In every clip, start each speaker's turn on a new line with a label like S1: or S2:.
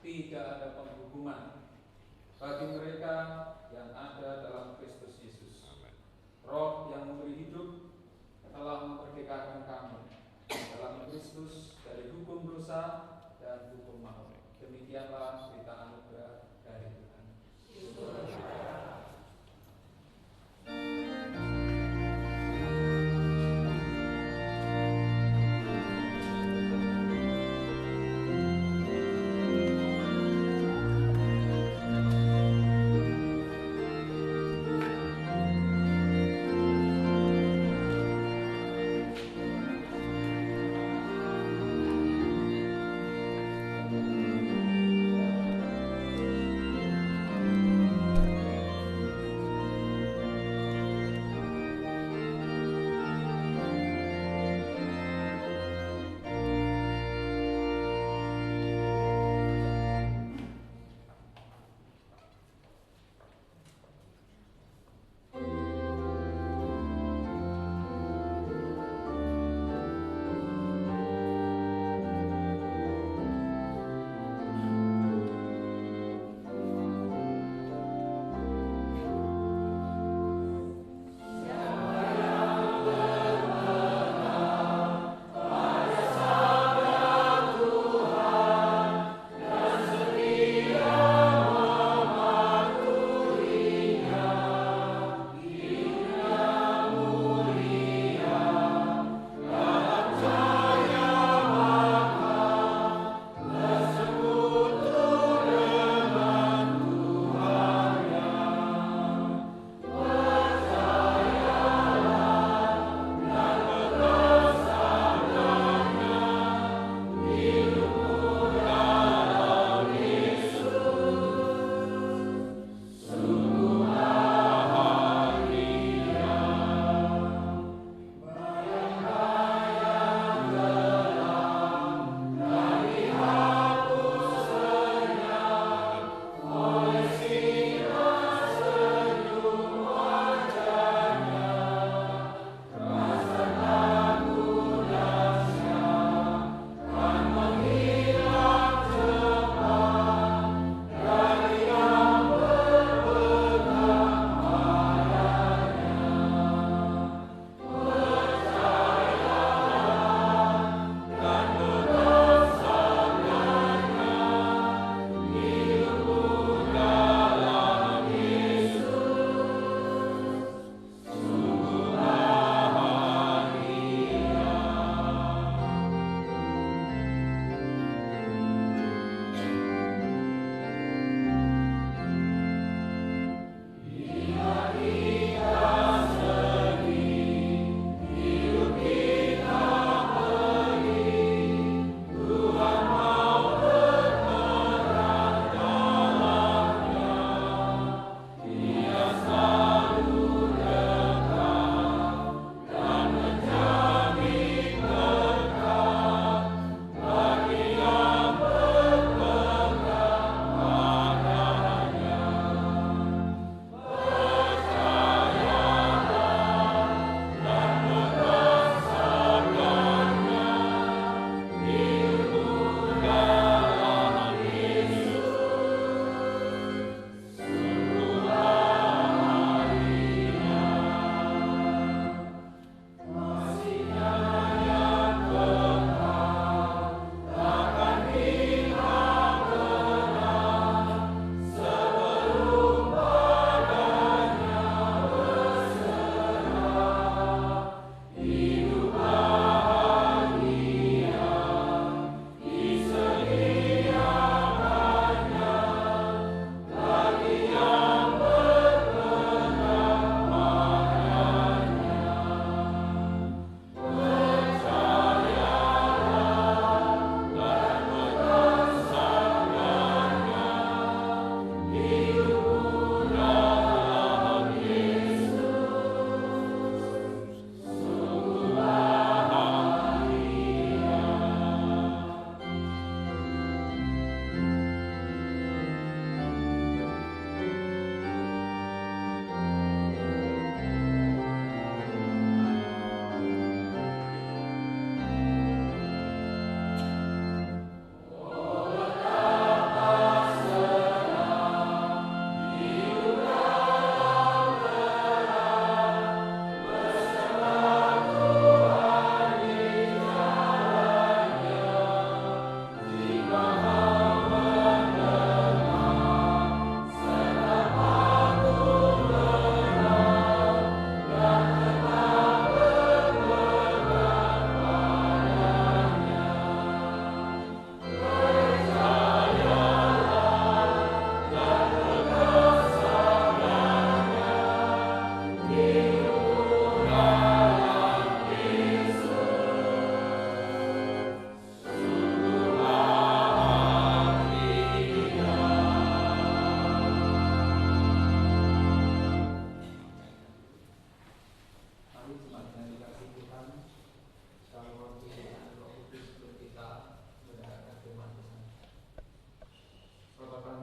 S1: tidak ada penghukuman bagi mereka yang ada dalam Kristus Yesus. Roh yang memberi hidup telah memerdekakan kamu dalam Kristus dari hukum dosa dan hukum maut. Demikianlah berita anugerah dari Tuhan.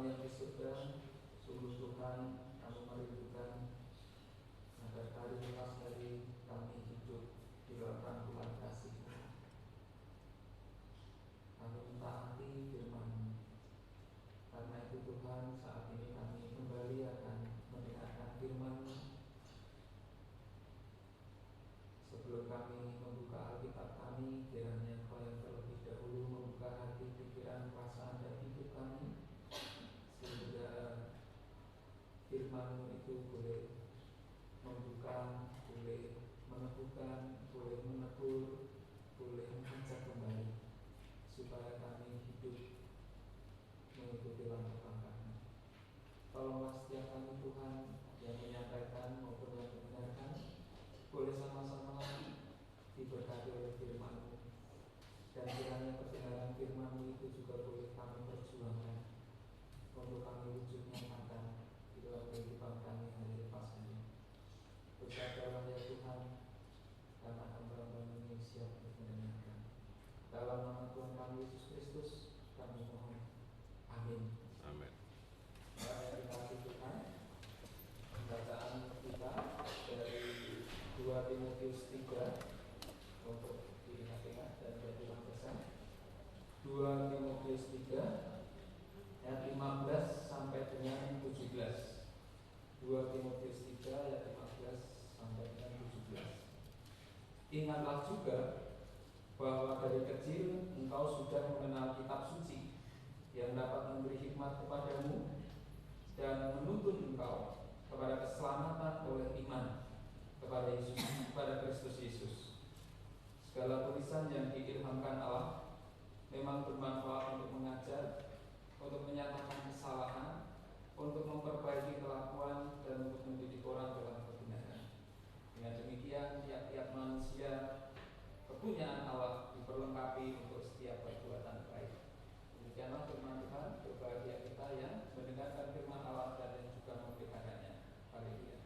S1: kami yang di surga, sungguh Tuhan kami merindukan agar hari lepas dari kami hidup di dalam rangkuman kasih-Mu. Kami mentaati firman-Mu. Karena itu Tuhan, saat ini kami kembali akan mendengarkan firman-Mu. Sebelum kami membuka Alkitab kami, kiranya Engkau yang terlebih dahulu membuka hati, pikiran, perasaan, dan hidup kami, sehingga firman-Mu itu boleh membuka, boleh meneguhkan, boleh menegur, boleh mengajak kembali, supaya kami hidup mengikuti langkah-langkah-Mu. Tolonglah setiap kami Tuhan, yang menyampaikan maupun yang mendengarkan, boleh sama-sama diberkati oleh firman-Mu, dan kiranya kebenaran firman-Mu itu juga boleh kami perjuangkan untuk kami wujud nyatakan di dalam kehidupan kami hari lepas ini. Berkatalah ya Tuhan, karena hamba-Mu ini siap untuk mendengarkan. Dalam nama Tuhan kami Yesus Kristus kami mohon. Amin.
S2: Amin.
S1: Mari kita Tuhan, bacaan kita dari 2 Timotius 3 untuk diingat-ingat dan jadi landasan. 2 Timotius 3 ayat 15 sampai dengan 17. 2 Timotius 3 ayat 15 sampai dengan 17. Ingatlah juga bahwa dari kecil engkau sudah mengenal kitab suci yang dapat memberi hikmat kepadamu dan menuntun engkau kepada keselamatan oleh iman kepada Yesus, kepada Kristus Yesus. Segala tulisan yang diilhamkan Allah memang bermanfaat untuk mengajar, untuk menyatakan kesalahan, untuk memperbaiki kelakuan, dan untuk mendidik orang dalam kebenaran. Dengan demikian, tiap-tiap manusia kepunyaan Allah diperlengkapi untuk setiap perbuatan baik. Demikianlah firman Tuhan. Berbahagia kita yang mendengarkan firman Allah dan yang juga memeliharanya. Haleluya.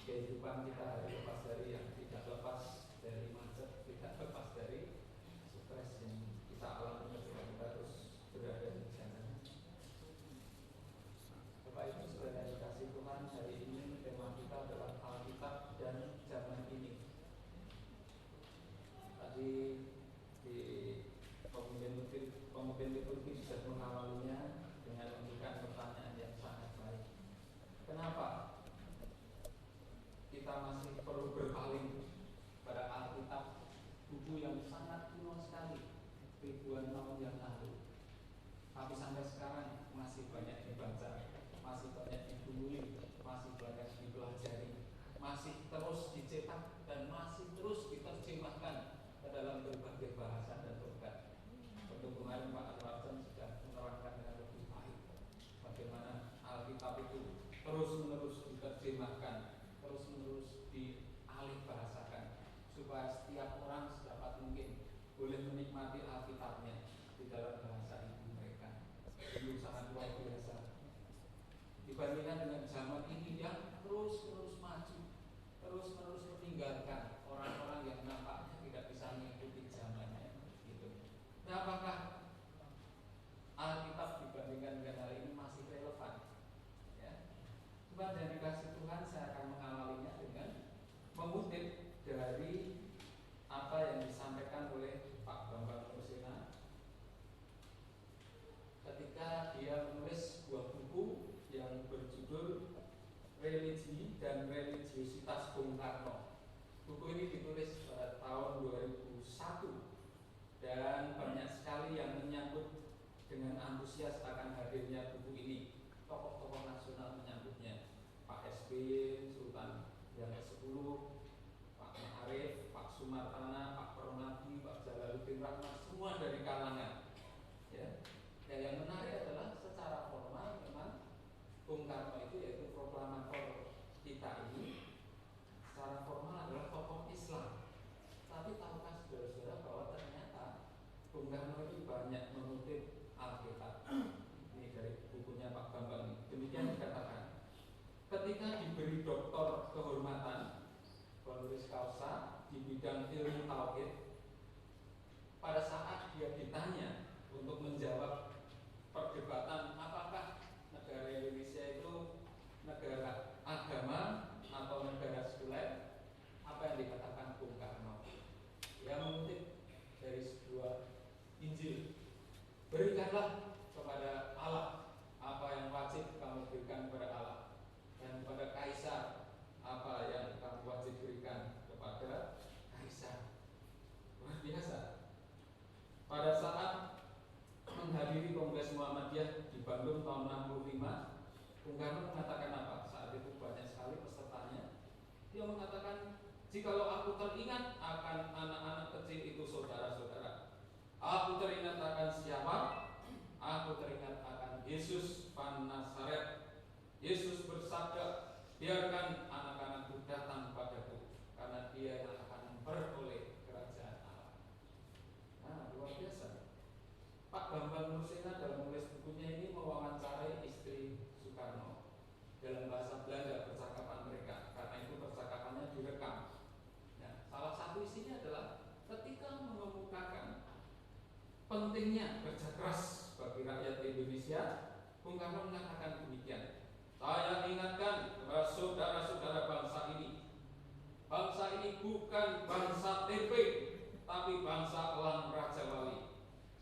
S1: Kehidupan kita hari lepas dari yang tidak lepas dari macet, tidak lepas dari stres yang kita alami ketika kita terus berada di jalan. Bapak Ibu saudara dikasih Tuhan, hari ini tema kita adalah Alkitab dan zaman ini. Tadi di pemimpin liturgi sudah mengawalinya dengan memberikan pertanyaan yang sangat baik. Kenapa kita masih perlu berpaling pada Alkitab, buku yang sangat kuno sekali, ribuan tahun yang lalu, tapi sampai sekarang masih banyak dibaca, masih banyak dibunyi, masih banyak dipelajari, masih terus dicetak dan masih terus diterjemahkan ke dalam berbagai bahasa dan logat. Untuk kemarin Pak Arwarsen sudah menerangkan dengan lebih baik bagaimana Alkitab itu terus-menerus diterjemahkan, terus-menerus dialih bahasakan, supaya setiap orang sedapat mungkin boleh menikmati Alkitabnya di dalam bahasa ibu mereka. Itu sangat luar biasa dibandingkan dengan zaman ini yang terus-menerus maju, terus-menerus meninggalkan orang-orang yang nampaknya tidak bisa mengikuti zamannya. Gitu. Nah, apakah Alkitab dibandingkan dengan hari ini masih relevan? Ya. Tuhan dan dikasih Tuhan, saya akan mengawalinya dengan mengutip dari apa yang disampaikan oleh Pak Bambang Mursina ketika dia menulis sebuah buku yang berjudul Religi dan Religiositas Bung Karno. Buku ini ditulis pada tahun 2001 dan banyak sekali yang menyambut dengan antusias akan hadirnya buku ini. Tokoh-tokoh nasional menyambut Bung Karno itu yaitu proklamator kita ini secara formal adalah tokoh Islam. Tapi tahukah saudara-saudara bahwa ternyata Bung Karno itu banyak mengutip Alkitab. Ini dari bukunya Pak Bambang. Demikian dikatakan, ketika diberi doktor kehormatan honoris causa di bidang ilmu tauhid, pada saat dia ditanya untuk menjawab perdebatan apakah negara Indonesia itu negara agama atau negara sekuler, apa yang dikatakan Bung Karno? Dia mengutip dari sebuah Injil, berikanlah kepada Allah apa yang wajib kamu berikan kepada Allah, dan kepada kaisar apa yang kamu wajib berikan kepada kaisar. Luar biasa. Pada saat menghadiri Kongres Muhammadiyah di Bandung tahun 65, Bung Karno mengatakan apa? Saat itu banyak sekali pesertanya. Dia mengatakan, jikalau aku teringat akan anak-anak kecil itu saudara-saudara, aku teringat akan siapa? Aku teringat akan Yesus van Nazaret. Yesus bersabda, biarkan anak-anakku datang padaku, karena dia yang akan memperoleh kerajaan Allah. Nah, luar biasa. Pak Bambang Nursena dalam menulis bukunya ini mewawancarai istri Soekarno. Dalam bahasa Belanda percakapan mereka, karena itu percakapannya direkam. Nah, salah satu isinya adalah ketika mengemukakan pentingnya kerja keras bagi rakyat Indonesia, Bung Karno mengatakan demikian. Saya ingatkan kepada saudara-saudara bangsa ini bukan bangsa tempe, tapi bangsa elang Raja Wali.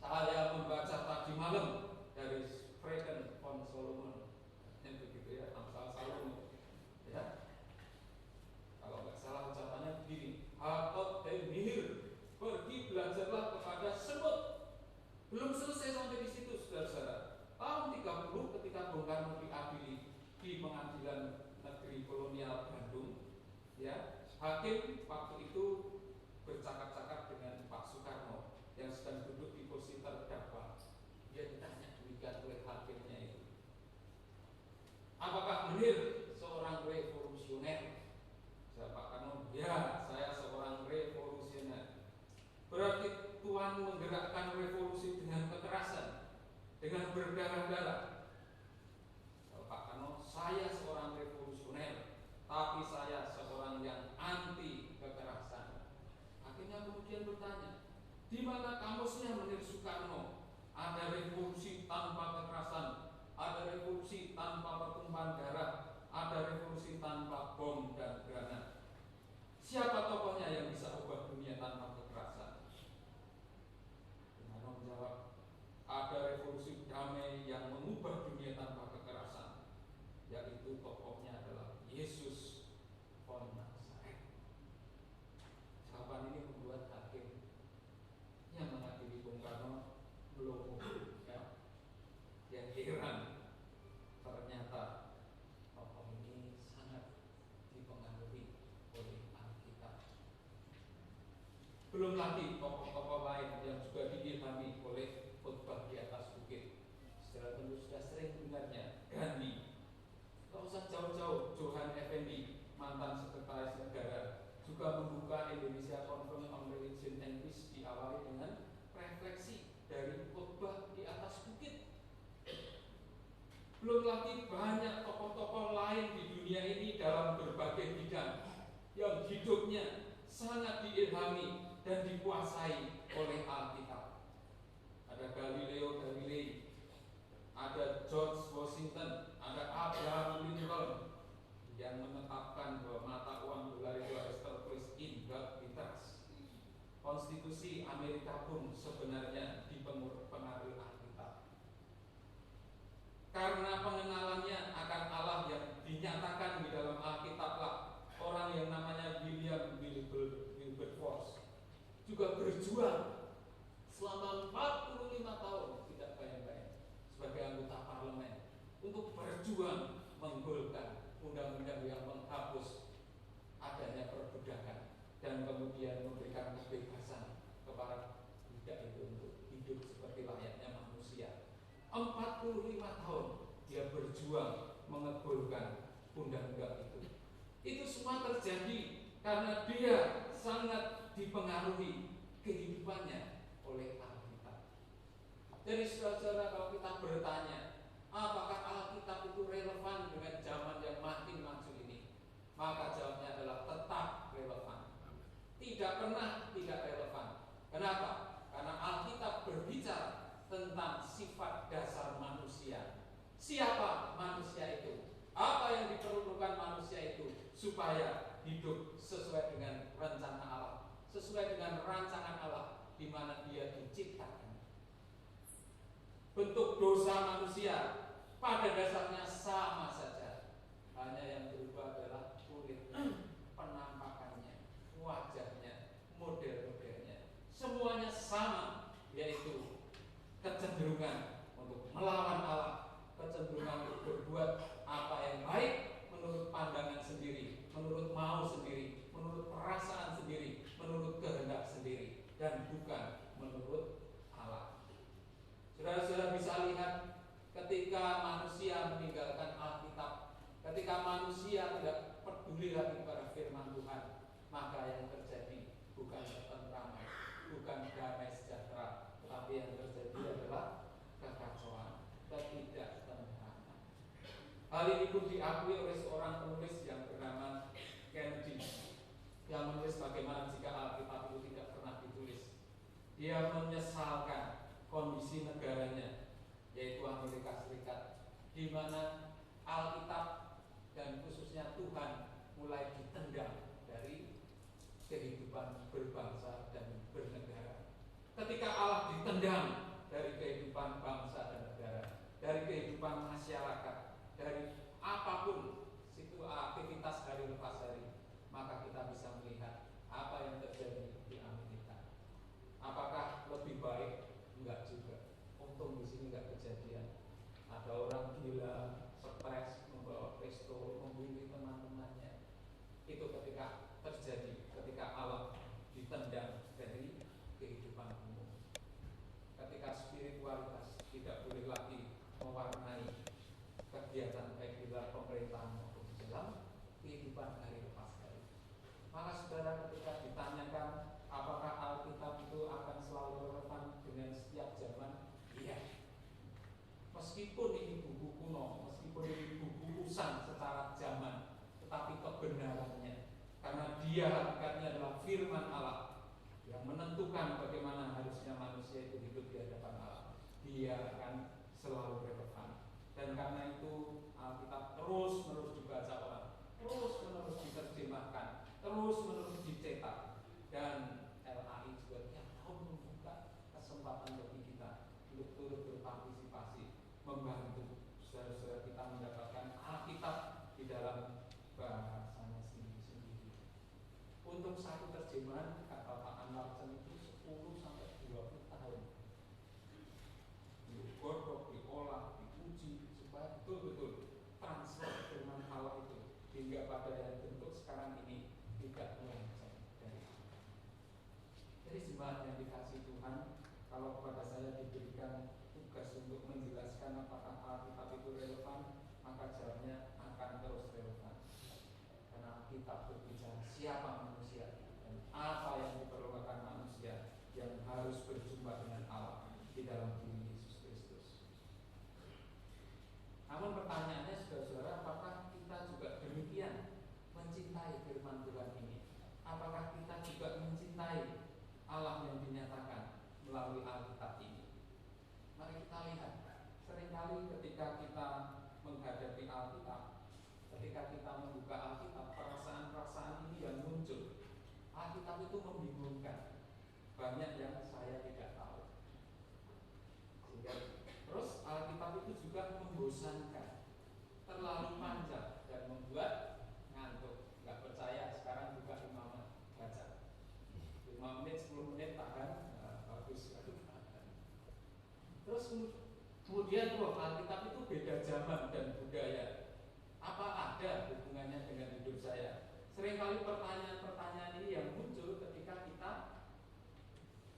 S1: Saya membaca tadi malam dari Freken von Solomon, yang begitu ya, Amsal Salomo, ya. Kalau nggak salah ucapannya begini, Hakot dan Nihir, pergi belajarlah kepada semut. Belum selesai sampai di situ, saudara-saudara. Tahun 30 ketika Bung Karno diadili di Pengadilan Negeri Kolonial Bandung, ya, hakim waktu itu bercakap-cakap dengan Pak Soekarno yang sedang duduk di kursi terdakwa. Dia ditanya demikian oleh hakimnya itu, apakah Munir seorang revolusioner? Saya Pak Karno, ya, saya seorang revolusioner. Berarti Tuhan menggerakkan revolusi dengan kekerasan, dengan berdarah-darah. Pak Karno, saya seorang revolusioner, tapi saya seorang yang anti kekerasan. Akhirnya kemudian bertanya, di mana kamusnya Munir Soekarno? Ada revolusi tanpa kekerasan, ada revolusi tanpa pertumpahan darah, ada revolusi tanpa bom dan granat. Siapa tokohnya yang bisa ubah dunia tanpa kekerasan? Karno menjawab, ada revolusi damai yang mengubah dunia tanpa kekerasan, yaitu tokohnya adalah Yesus von Nazaret. Jawaban ini membuat hakim yang mengadili Bung Karno melongo, ya. Dia heran, ternyata tokoh ini sangat dipengaruhi oleh Alkitab. Belum lagi tokoh-tokoh lain yang juga diilhami oleh khotbah di atas bukit. Secara tentu sudah sering dengarnya Gandhi. Tidak usah jauh-jauh, Johan Effendi, mantan sekretaris negara, juga membuka Indonesia Conference on Religion and Peace diawali dengan refleksi dari khotbah di atas bukit. Belum lagi banyak tokoh-tokoh lain di dunia ini dalam berbagai bidang yang hidupnya sangat diilhami dan dikuasai oleh Alkitab. Ada Galileo Galilei, ada George Washington, ada Abraham Lincoln yang menetapkan bahwa mata uang dolar itu harus tertulis in God we trust. Konstitusi Amerika pun sebenarnya dipengaruhi Alkitab. Karena pengenalannya akan Allah yang dinyatakan di dalam Alkitab lah, orang yang namanya William Wilberforce juga berjuang selama 45 tahun, tidak bayang-bayang, sebagai anggota parlemen untuk berjuang menggolkan undang-undang yang menghapus adanya perbudakan dan kemudian memberikan kebebasan kepada budak itu untuk hidup seperti layaknya manusia. 45 tahun dia berjuang mengebolkan undang-undang itu. Itu semua terjadi karena dia sangat dipengaruhi kehidupannya oleh Alkitab. Jadi saudara, kalau kita bertanya, apakah Alkitab itu relevan dengan zaman yang makin maju ini? Maka jawabnya adalah tetap relevan. Tidak pernah tidak relevan. Kenapa? Karena Alkitab berbicara tentang sifat dasar manusia. Siapa manusia itu? Apa yang diperlukan manusia itu supaya hidup sesuai dengan rencana Allah, sesuai dengan rancangan Allah di mana dia diciptakan. Bentuk dosa manusia pada dasarnya sama saja, hanya yang berubah adalah kulitnya, penampakannya, wajahnya, model-modelnya, semuanya sama, yaitu kecenderungan untuk melawan Allah, kecenderungan untuk berbuat apa yang baik menurut pandangan sendiri, menurut mau sendiri, menurut perasaan sendiri, menurut kehendak sendiri, dan bukan menurut Allah. Saudara-saudara bisa lihat ketika manusia meninggalkan Alkitab, ketika manusia tidak peduli lagi pada firman Tuhan, maka yang terjadi bukan ketentraman, bukan damai sejahtera, tetapi yang terjadi adalah kekacauan, ketidaktentraman. Hal ini pun diakui oleh seorang penulis yang bernama Kennedy, yang menulis bagaimana jika Alkitab itu tidak pernah ditulis. Dia menyesalkan kondisi negaranya, yaitu Amerika Serikat, di mana Alkitab dan khususnya Tuhan mulai ditendang dari kehidupan berbangsa dan bernegara. Ketika Allah ditendang dari kehidupan bangsa dan negara, dari kehidupan masyarakat, dari apapun situ aktivitas hari lepas hari, maka kita bisa melihat apa yang terjadi di Amerika. Apakah lebih baik? Enggak juga. Untung di sini enggak kejadian. Ada orang gila, stres, membawa pistol, membunuh teman-temannya. Itu ketika terjadi, ketika Allah ditendang dari kehidupan umum. Ketika spiritualitas tidak boleh lagi mewarnai kegiatan baik di dalam pemerintahan maupun di dalam kehidupan hari lepas hari. Maka saudara, ketika ditanyakan apakah Alkitab itu akan selalu relevan dengan setiap zaman? Iya. Meskipun ini buku kuno, meskipun ini buku usang secara zaman, tetapi kebenarannya, karena dia hakikatnya adalah firman Allah yang menentukan bagaimana harusnya manusia itu hidup di hadapan Allah, dia akan selalu relevan. Dan karena itu Alkitab terus-menerus dibaca orang, terus-menerus diterjemahkan, terus-menerus dicetak, dan LAI juga tiap tahun membuka kesempatan bagi kita untuk turut berpartisipasi, membantu saudara-saudara kita mendapatkan Alkitab di dalam bahasanya sendiri-sendiri. Untuk satu terjemahan, kata Pak Anwarsen itu 10 sampai 20 tahun digodok, diolah, diuji supaya betul-betul transfer firman Allah itu hingga pada yang bentuk sekarang ini tidak melenceng dari Allah. Jadi jemaat yang dikasih Tuhan, kalau kepada saya diberikan tugas untuk menjelaskan apakah Alkitab itu relevan, maka jawabnya akan terus relevan. Karena Alkitab berbicara siapa manusia dan apa yang diperlukan manusia yang harus berjumpa dengan Allah di dalam diri Yesus Kristus. Namun pertanyaannya saudara-saudara, apakah kita juga demikian mencintai firman Tuhan ini? Apakah kita juga mencintai Allah yang dinyatakan melalui Alkitab ini? Mari kita lihat. Seringkali ketika kita menghadapi Alkitab, ketika kita membuka Alkitab, perasaan-perasaan ini yang muncul. Alkitab itu membingungkan. Banyak yang saya tidak tahu. Sehingga terus Alkitab itu juga membosankan, terlalu panjang dan membuat ngantuk. Nggak percaya, sekarang buka Imam baca 5 menit, 10 menit tahan, bagus. Terus kemudian Alkitab itu beda zaman dan budaya. Apa ada hubungannya dengan hidup saya? Seringkali pertanyaan-pertanyaan ini yang muncul ketika kita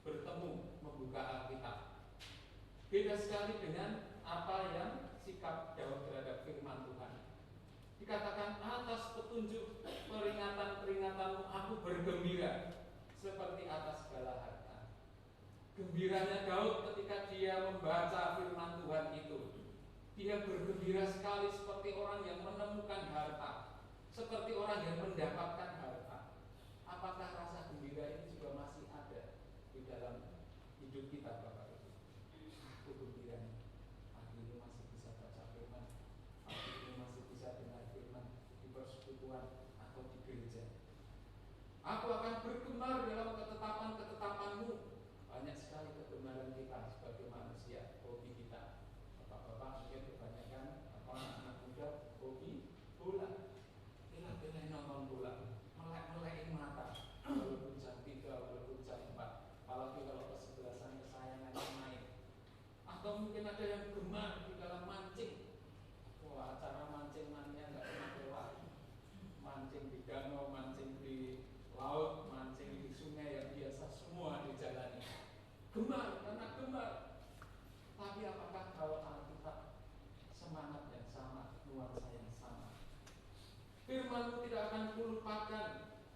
S1: bertemu membuka Alkitab. Beda sekali dengan apa yang sikap Daud terhadap firman Tuhan. Dikatakan atas petunjuk peringatan-peringatanmu aku bergembira seperti atas segala harta. Gembiranya Daud ketika dia membaca firman Tuhan itu, dia bergembira sekali seperti orang yang menemukan harta, seperti orang yang mendapatkan harta. Apakah rasa gembira ini juga masih ada di dalam hidup kita, Bapak Ibu? Aku gembira nih, pagi ini masih bisa baca firman, pagi ini masih bisa dengar firman di persekutuan atau di gereja. Aku akan bergemar dalam ketetapan-ketetapanmu. Banyak sekali kegemaran kita sebagai manusia, hobi kita. Bapak-bapak mungkin kebanyakan anak muda hobi bola. Bila nonton bola, melek-melekin mata, walaupun jam 3, walaupun jam 4. Apalagi kalau kesebelasan kesayangannya main. Atau mungkin ada yang gemar di dalam mancing. Wah, acara mancing mania nggak pernah lewat. Mancing di danau, mancing di laut, mancing di sungai yang biasa semua dijalani. Gemar, karena gemar. Tapi apakah kalau Alkitab semangat yang sama, nuansa yang sama? Firman-Mu tidak akan kulupakan,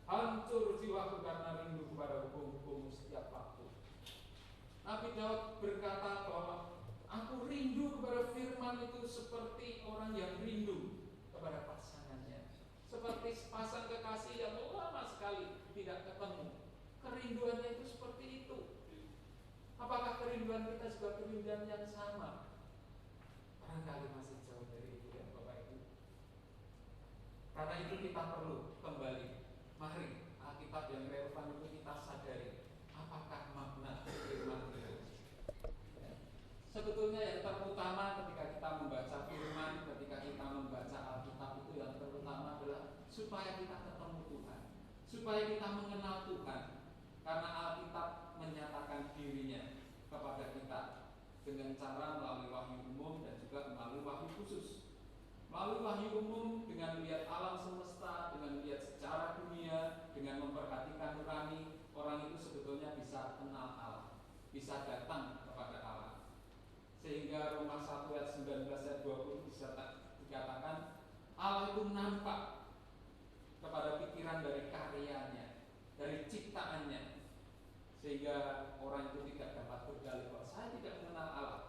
S1: hancur jiwaku karena rindu kepada hukum-hukum-Mu setiap waktu. Nabi Daud berkata bahwa aku rindu kepada firman itu seperti orang yang rindu kepada pasangannya, seperti sepasang kekasih yang lama sekali tidak ketemu. Kerinduannya itu seperti itu. Apakah kerinduan kita juga kerinduan yang sama? Barangkali masih jauh dari itu ya Bapak Ibu. Karena itu kita perlu kembali. Mari Alkitab yang relevan itu kita sadari. Apakah makna firman itu? Sebetulnya yang terutama ketika kita membaca firman, ketika kita membaca Alkitab itu yang terutama adalah supaya kita ketemu Tuhan, supaya kita mengenal Tuhan. Karena Alkitab menyatakan dirinya kepada kita dengan cara melalui wahyu umum dan juga melalui wahyu khusus. Melalui wahyu umum dengan melihat alam semesta, dengan melihat sejarah dunia, dengan memperhatikan nurani, orang itu sebetulnya bisa kenal Allah, bisa datang kepada Allah. Sehingga Roma 1 ayat 19 ayat 20 bisa dikatakan Allah itu nampak kepada pikiran dari karyanya, dari ciptaannya, sehingga orang itu tidak dapat berdalih bahwa saya tidak mengenal Allah.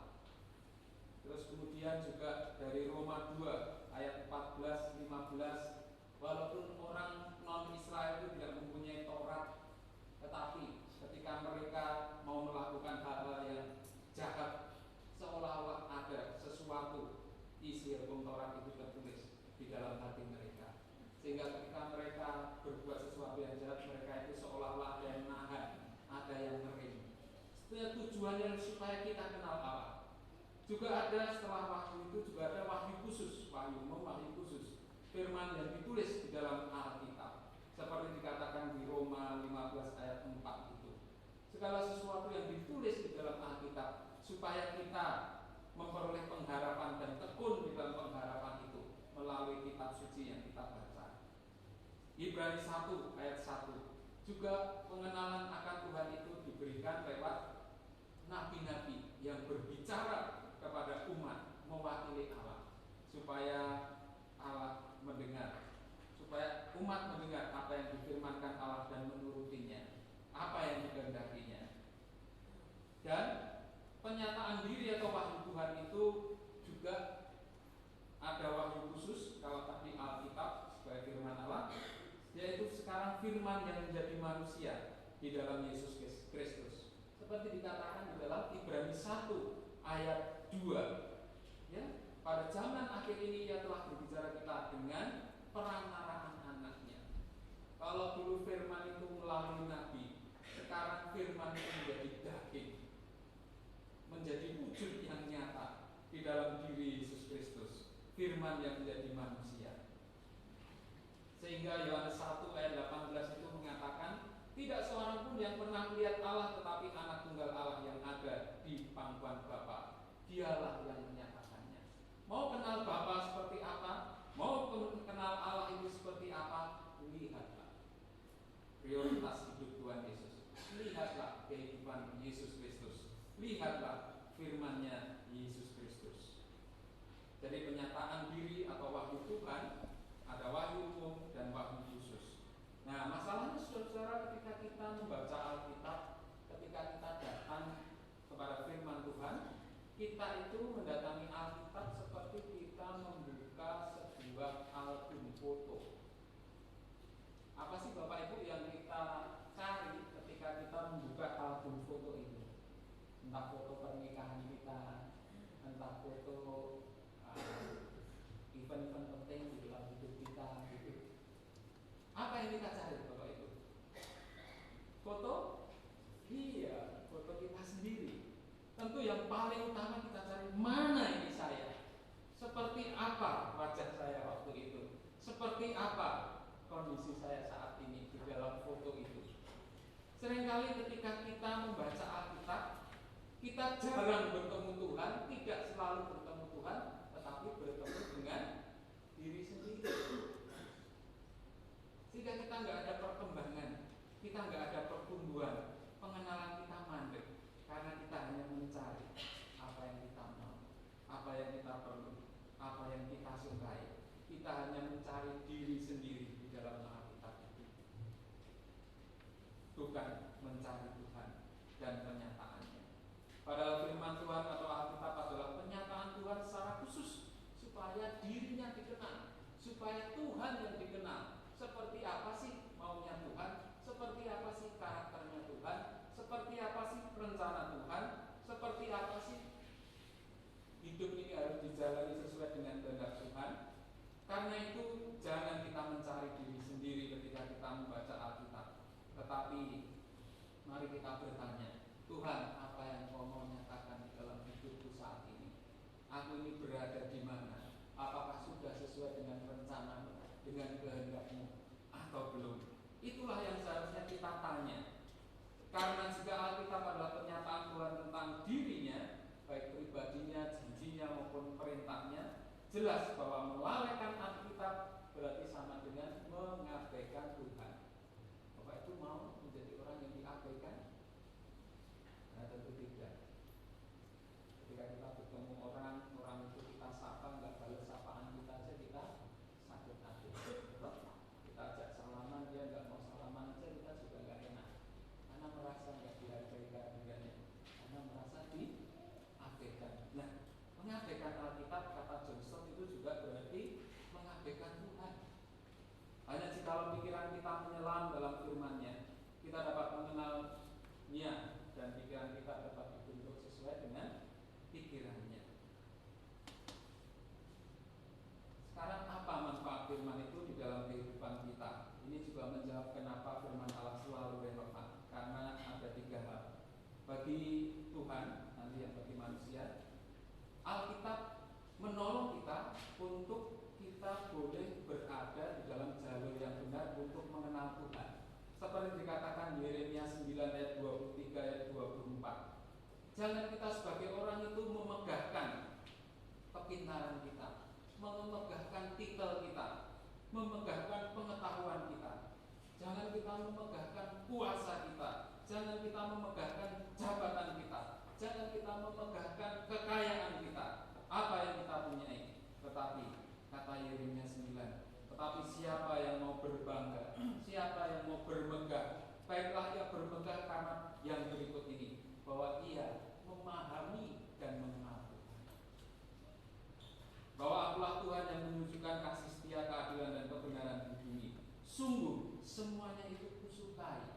S1: Terus kemudian juga dari Roma 2 ayat 14-15, walaupun orang non-Israel itu tidak mempunyai Taurat, tetapi ketika mereka mau melakukan hal-hal yang jahat, seolah-olah ada sesuatu isi hukum Taurat itu tertulis di dalam hati mereka, sehingga ketika mereka berbuat sesuatu yang jahat, mereka itu seolah-olah ada yang nahan, ada yang ngerim. Tujuannya supaya kita kenal Allah. Juga ada setelah wahyu itu juga ada wahyu khusus, wahyu umum, wahyu khusus. Firman yang ditulis di dalam Alkitab, seperti dikatakan di Roma 15 ayat 4 itu. Segala sesuatu yang ditulis di dalam Alkitab supaya kita memperoleh pengharapan dan tekun di dalam pengharapan itu melalui kitab suci yang kita baca. Ibrani 1 ayat 1 juga pengenalan akan Tuhan itu diberikan lewat nabi-nabi yang berbicara kepada umat mewakili Allah, supaya Allah mendengar, supaya umat mendengar apa yang difirmankan Allah dan menurutinya, apa yang dikehendakinya. Dan penyataan diri atau wahyu Tuhan itu juga ada wahyu khusus. Kalau tadi Alkitab sebagai firman Allah, yaitu sekarang firman yang menjadi manusia di dalam Yesus Kristus, seperti dikatakan di dalam Ibrani 1 ayat 2, ya, pada zaman akhir ini Ia telah berbicara kita dengan perantaraan anaknya. Kalau dulu firman itu melalui nabi, sekarang firman itu menjadi daging, menjadi wujud yang nyata di dalam diri Yesus Kristus, firman yang menjadi manusia. Sehingga Yohanes 1 ayat 18 itu mengatakan, tidak seorang pun yang pernah melihat Allah, tetapi anak tunggal Allah yang ada di pangkuan Bapa, Dialah yang menyatakannya. Mau kenal Bapa seperti apa? Mau kenal Allah itu seperti apa? Lihatlah prioritas hidup Tuhan Yesus. Lihatlah kehidupan Yesus Kristus. Lihatlah firman-Nya Yesus Kristus. Jadi penyataan diri atau wahyu Tuhan Kita itu mendatangi Alkitab seperti kita membuka sebuah album foto. Apa sih Bapak Ibu yang kita cari ketika kita membuka album foto itu? Entah foto pernikahan kita, entah foto event-event penting di dalam hidup kita gitu. Apa yang kita cari Bapak Ibu? Foto? Iya, foto kita sendiri. Tentu yang paling utama kita cari, mana ini saya? Seperti apa wajah saya waktu itu? Seperti apa kondisi saya saat ini di dalam foto itu? Seringkali ketika kita membaca Alkitab, kita jarang bertemu Tuhan, tidak selalu bertemu Tuhan, tetapi bertemu dengan diri sendiri. Sehingga kita nggak ada perkembangan, kita nggak ada pertumbuhan, pengenalan kita mandek, karena kita hanya mencari apa yang kita mau, apa yang kita perlu, apa yang kita sukai. Kita hanya mencari diri sendiri di dalam Alkitab itu, bukan mencari Tuhan dan penyataannya. Padahal firman Tuhan atau Alkitab adalah penyataan Tuhan secara khusus, supaya dirinya dikenal, supaya Tuhan yang dikenal. Seperti apa sih maunya Tuhan, seperti apa sih karakternya Tuhan, seperti apa sih rencana Tuhan, seperti apa sih hidup ini harus dijalani sesuai dengan kehendak Tuhan. Karena itu jangan kita mencari diri sendiri ketika kita membaca Alkitab, tetapi mari kita bertanya, Tuhan, apa yang Kau mau nyatakan di dalam hidupku saat ini? Aku ini berada di mana? Apakah sudah sesuai dengan rencana-Mu, dengan kehendak-Mu, atau belum? Itulah yang seharusnya kita tanya. Karena jika Alkitab adalah pernyataan Tuhan tentang dirinya, baik pribadinya, janjinya maupun perintahnya, jelas bahwa melalaikan Alkitab berarti sama dengan mengabaikan Tuhan. Bapak itu mau menjadi orang yang diabaikan? Nah, tentu tidak. Ketika kita bertemu orang itu kita sapa, nggak balas sapaan kita aja, kita sakit hati. Kita ajak salaman, dia nggak mau salaman aja, kita juga nggak enak. Karena merasa nggak dihargai kehadirannya, karena merasa diabaikan. Nah, mengabaikan Alkitab, kata Johnson, itu juga berarti mengabaikan Tuhan. Hanya jika pikiran kita menyelam dalam firman-Nya, kita dapat mengenalnya dan pikiran kita dapat dibentuk sesuai dengan pikirannya. Sekarang apa manfaat firman itu di dalam kehidupan kita? Ini juga menjawab kenapa firman Allah selalu relevan. Karena ada 3 hal. Bagi Tuhan, nanti yang bagi manusia, Alkitab menolong kita untuk kita boleh berada di dalam jalur yang benar untuk mengenal Tuhan. Seperti dikatakan Yeremia 9 ayat 23 ayat 24. Jangan kita sebagai orang itu memegahkan kepintaran kita, memegahkan titel kita, memegahkan pengetahuan kita. Jangan kita memegahkan kuasa kita, jangan kita memegahkan jabatan kita, jangan kita memegahkan kekayaan kita, apa yang kita punyai. Tetapi kata Yeremia 9, tetapi siapa yang mau berbangga, siapa yang mau bermegah, baiklah ia bermegah karena yang berikut ini, bahwa ia memahami dan mengenal Tuhan. Bahwa akulah Tuhan yang menunjukkan kasih setia, keadilan dan kebenaran di bumi. Sungguh semuanya itu kusukai.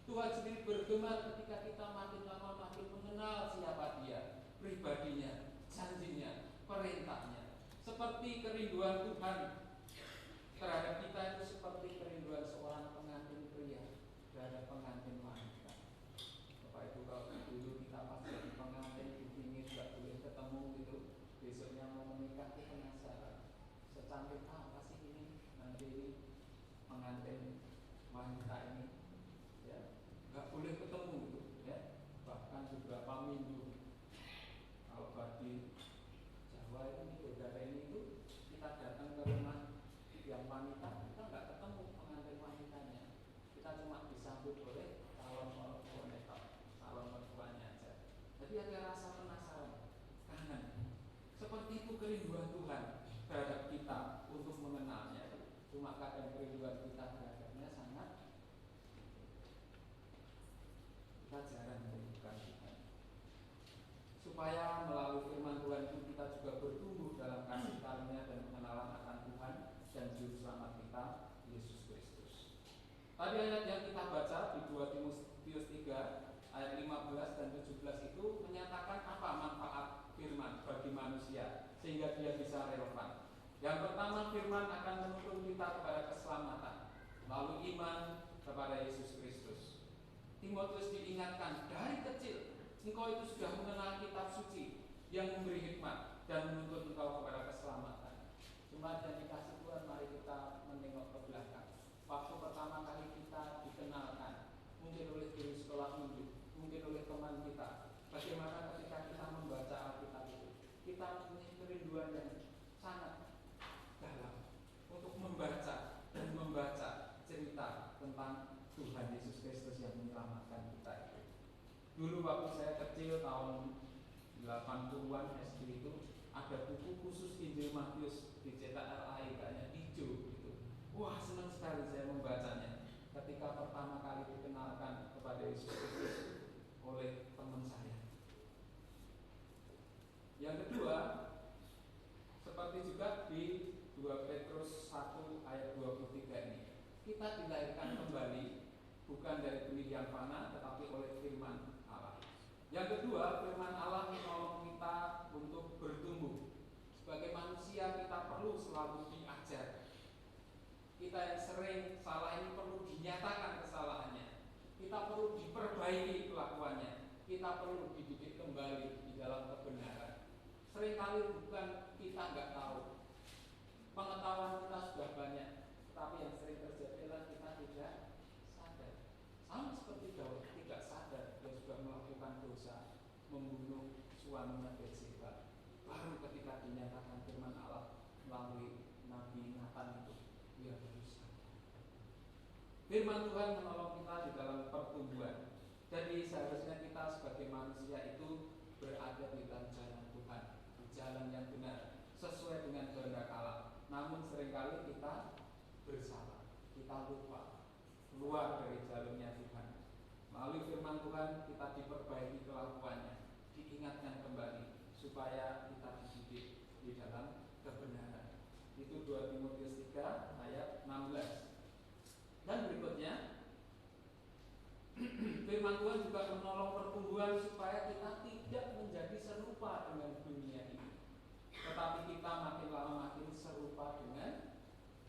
S1: Tuhan sendiri bergema ketika kita makin lama makin mengenal siapa Dia, pribadinya, janjinya, perintahnya. Seperti kerinduan Tuhan terhadap kita itu seperti kerinduan seorang pengantin pria terhadap pengantin wanita. Bapak Ibu, kalau dulu kita pas jadi pengantin dingin nggak boleh ketemu gitu, besoknya mau menikah itu penasaran, secantik apa sih ini nanti ini pengantin wanita ini, ya nggak boleh ketemu gitu, ya bahkan beberapa minggu. Kalau bagi Jawa ini bidadari itu kita datang ke rumah yang wanita, kita nggak ketemu pengantin wanitanya, kita cuma disambut oleh calon mertua, calon mertuanya aja. Jadi ada rasa penasaran, kangen. Seperti itu kerinduan Tuhan terhadap kita untuk mengenalnya. Cuma kadang kerinduan kita terhadapnya sangat, kita jarang merindukan Tuhan. Supaya melalui Tadi ayat yang kita baca di 2 Timotius 3 ayat 15 dan 17 itu menyatakan apa manfaat firman bagi manusia sehingga dia bisa relevan. Yang pertama, firman akan menuntun kita kepada keselamatan, lalu iman kepada Yesus Kristus. Timotius diingatkan dari kecil, engkau itu sudah mengenal kitab suci yang memberi hikmat dan menuntun engkau kepada keselamatan. Jemaat yang dikasih Tuhan, mari kita menengok ke belakang. Waktu pertama kali kita dikenalkan, mungkin oleh guru sekolah minggu, mungkin oleh teman kita, bagaimana ketika kita membaca Alkitab itu, kita mempunyai kerinduan yang sangat dalam untuk membaca dan membaca cerita tentang Tuhan Yesus Kristus yang menyelamatkan kita itu. Dulu waktu saya kecil tahun 80-an SD itu ada buku khusus Injil Matius dicetak RAI kayaknya hijau gitu. Wah, senang sekali saya membacanya ketika pertama kali dikenalkan kepada Yesus Kristus oleh teman saya. Yang kedua, seperti juga di 2 Petrus 1 ayat 23 ini, kita dilahirkan kembali bukan dari benih yang fana tetapi oleh firman Allah. Yang kedua, firman Allah menolong kita untuk bertumbuh. Sebagai manusia kita perlu selalu diajar. Kita yang sering salah ini perlu dinyatakan kesalahannya. Kita perlu diperbaiki kelakuannya. Kita perlu dididik kembali di dalam kebenaran. Seringkali bukan kita nggak tahu, pengetahuan kita sudah banyak, tapi yang sering terjadi adalah kita tidak sadar. Sama seperti Daud, tidak sadar dia sudah melakukan dosa, membunuh suaminya Bathsheba. Baru ketika dinyatakan firman Allah melalui Nabi Nathan itu, dia baru sadar. Firman Tuhan menolong kita di dalam pertumbuhan. Jadi seharusnya kita sebagai manusia itu berada di dalam jalan Tuhan, di jalan yang benar, sesuai dengan kehendak Allah. Namun seringkali kita bersalah, kita lupa, keluar dari jalurnya Tuhan. Melalui firman Tuhan kita diperbaiki kelakuannya, diingatkan kembali supaya kita dididik di dalam kebenaran. Itu 2 Timotius 3 ayat 16. Dan berikutnya, firman Tuhan juga menolong pertumbuhan supaya kita tidak menjadi serupa dengan dunia ini, tetapi kita makin lama makin serupa dengan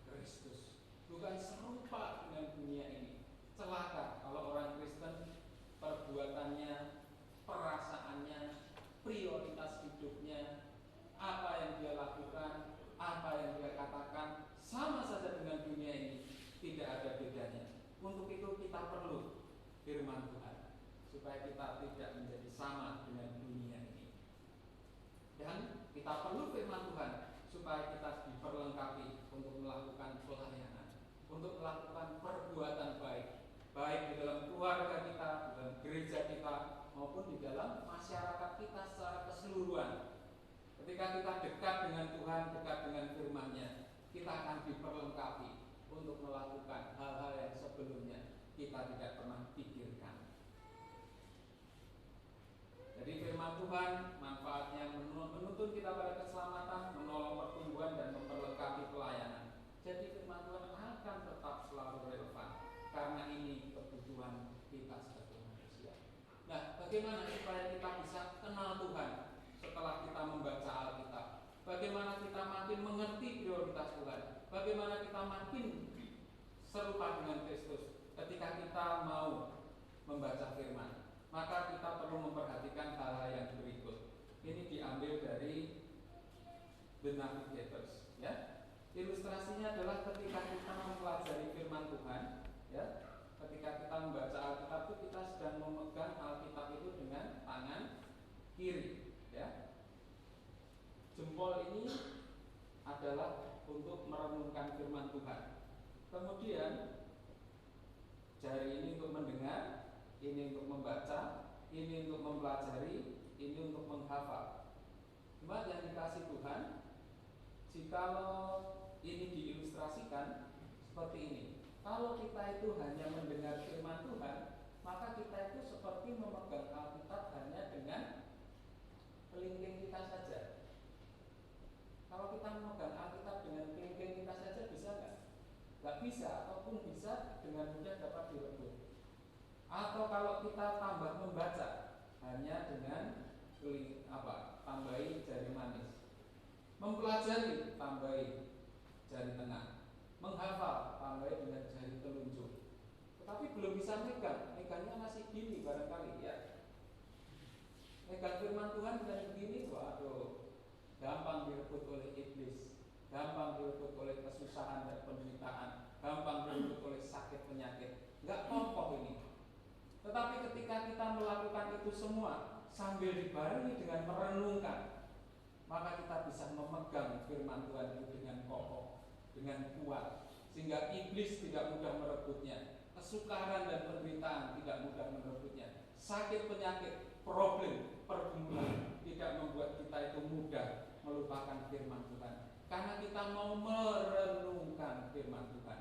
S1: Kristus. Bukan serupa dengan dunia ini. Celaka kalau orang Kristen perbuatannya, perasaannya, prioritas hidupnya, apa yang dia lakukan, apa yang dia katakan sama saja dengan dunia ini, tidak ada bedanya. Untuk itu kita perlu firman Tuhan supaya kita tidak menjadi sama dengan dunia ini. Dan kita perlu firman Tuhan supaya kita diperlengkapi untuk melakukan pelayanan, untuk melakukan perbuatan baik, baik di dalam keluarga kita, di dalam gereja kita, maupun di dalam masyarakat kita secara keseluruhan. Ketika kita dekat dengan Tuhan, dekat dengan firman-Nya, kita akan diperlengkapi untuk melakukan hal-hal yang sebelumnya kita tidak pernah pikirkan. Jadi firman Tuhan manfaatnya menuntun kita pada keselamatan, menolong pertumbuhan dan memperlengkapi pelayanan. Jadi firman Tuhan akan tetap selalu relevan karena ini kebutuhan kita sebagai manusia. Nah, bagaimana supaya kita bisa kenal Tuhan setelah kita membaca Alkitab? Bagaimana kita makin mengerti prioritas Tuhan? Bagaimana kita makin serupa dengan Kristus ketika kita mau membaca firman? Maka kita perlu memperhatikan hal-hal yang berikut. Ini diambil dari The Navigators, ya. Ilustrasinya adalah ketika kita mempelajari firman Tuhan, ya. Ketika kita membaca Alkitab itu kita sedang memegang Alkitab itu dengan tangan kiri, ya. Jempol ini adalah untuk merenungkan firman Tuhan. Kemudian jari ini untuk mendengar, ini untuk membaca, ini untuk mempelajari, ini untuk menghafal. Jemaat yang dikasih Tuhan, jikalau ini diilustrasikan seperti ini. Kalau kita itu hanya mendengar firman Tuhan, maka kita itu seperti memegang Alkitab hanya dengan kelingking kita saja. Kalau kita memegang Alkitab dengan kelingking kita saja bisa nggak? Nggak bisa, ataupun bisa dengan dengan mudah dapat direbut. Atau kalau kita tambah membaca hanya dengan tambahi jari manis, mempelajari tambahi jari tengah, menghafal tambahi dengan jari telunjuk. Tetapi belum bisa megangnya masih gini barangkali ya. Megang firman Tuhan dengan begini, waduh, gampang direbut oleh iblis, gampang direbut oleh kesusahan dan penderitaan, gampang direbut oleh sakit penyakit. Enggak kokoh ini. Tetapi ketika kita melakukan itu semua sambil dibarengi dengan merenungkan, maka kita bisa memegang firman Tuhan itu dengan kokoh, dengan kuat, sehingga iblis tidak mudah merebutnya, kesukaran dan penderitaan tidak mudah merebutnya, sakit penyakit, problem, pergumulan tidak membuat kita itu mudah melupakan firman Tuhan, karena kita mau merenungkan firman Tuhan.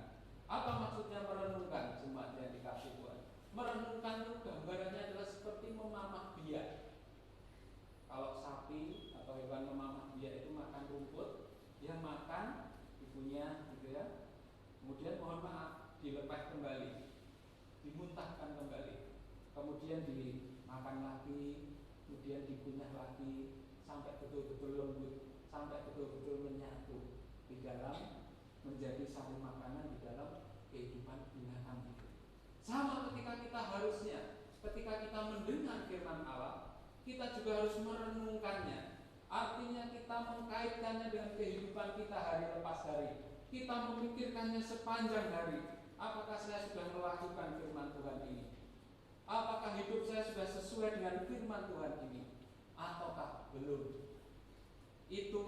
S1: Apa maksudnya merenungkan? Jemaat yang dikasih Tuhan, merenungkan itu gambarannya adalah seperti memamah biak. Kalau sapi atau hewan memamah biak itu makan rumput, dia makan ibunya gitu ya, kemudian mohon maaf dilepas kembali, dimuntahkan kembali, kemudian dimakan lagi, kemudian dikunyah lagi sampai betul-betul lembut, sampai betul-betul menyatu di dalam, menjadi satu makanan di dalam kehidupan binatang itu. Sama ketika kita harusnya, ketika kita mendengar firman Allah, kita juga harus merenungkannya. Artinya kita mengkaitkannya dengan kehidupan kita hari lepas hari. Kita memikirkannya sepanjang hari. Apakah saya sudah melakukan firman Tuhan ini? Apakah hidup saya sudah sesuai dengan firman Tuhan ini? Ataukah belum? Itu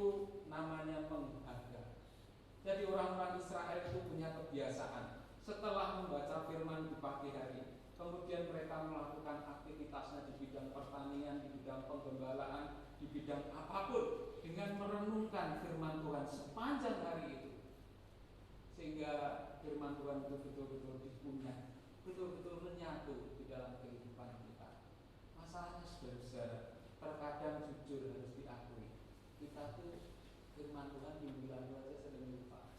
S1: namanya menghargai. Jadi orang-orang Israel itu punya kebiasaan, setelah membaca firman di pagi hari, kemudian mereka melakukan aktivitasnya di bidang pertanian, di bidang penggembalaan, di bidang apapun, dengan merenungkan firman Tuhan sepanjang hari itu, sehingga firman Tuhan itu betul-betul dipunyai, betul-betul menyatu di dalam kehidupan kita. Masalahnya saudara-saudara, terkadang jujur harus diakui, kita tuh firman Tuhan minggu lalu aja sering lupa.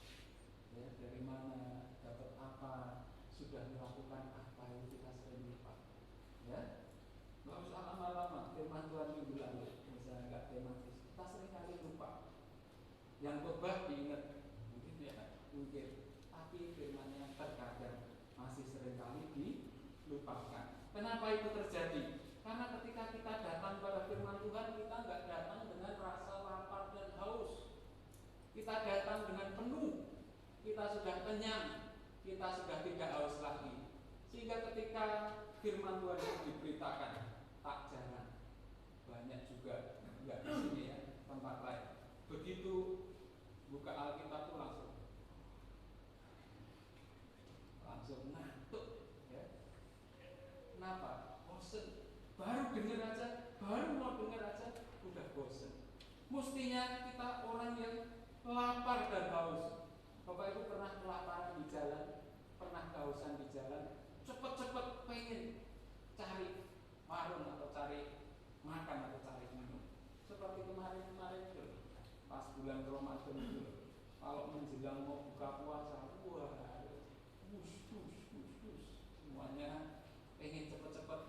S1: Ya, dari mana, dapat apa, sudah melakukan apa, itu kita sering lupa. Ya, nggak usah lama-lama. Firman Tuhan minggu lalu, misalnya nggak tematis, kita sering kali lupa. Yang khotbah diingat, mungkin ya, mungkin. Tapi firmannya terkadang masih sering kali dilupakan. Kenapa itu terjadi? Karena ketika kita datang pada firman Tuhan, kita nggak datang dengan rasa lapar dan haus. Kita datang dengan penuh. Kita sudah kenyang, kita sudah tidak haus lagi. Sehingga ketika firman Tuhan itu diberitakan, tak jarang, banyak juga, enggak di sini ya, tempat lain, begitu buka Alkitab itu langsung ngantuk ya. Kenapa? Bosen. Baru dengar aja, baru mau dengar aja udah bosen. Mestinya kita orang yang lapar dan haus. Bapak Ibu pernah kelaparan di jalan, pernah kehausan di jalan, cepet-cepet pengen cari warung atau cari makan atau cari minum. Seperti kemarin-kemarin itu, pas bulan Ramadan itu, kalau menjelang mau buka puasa, wah, semuanya pengen cepet-cepet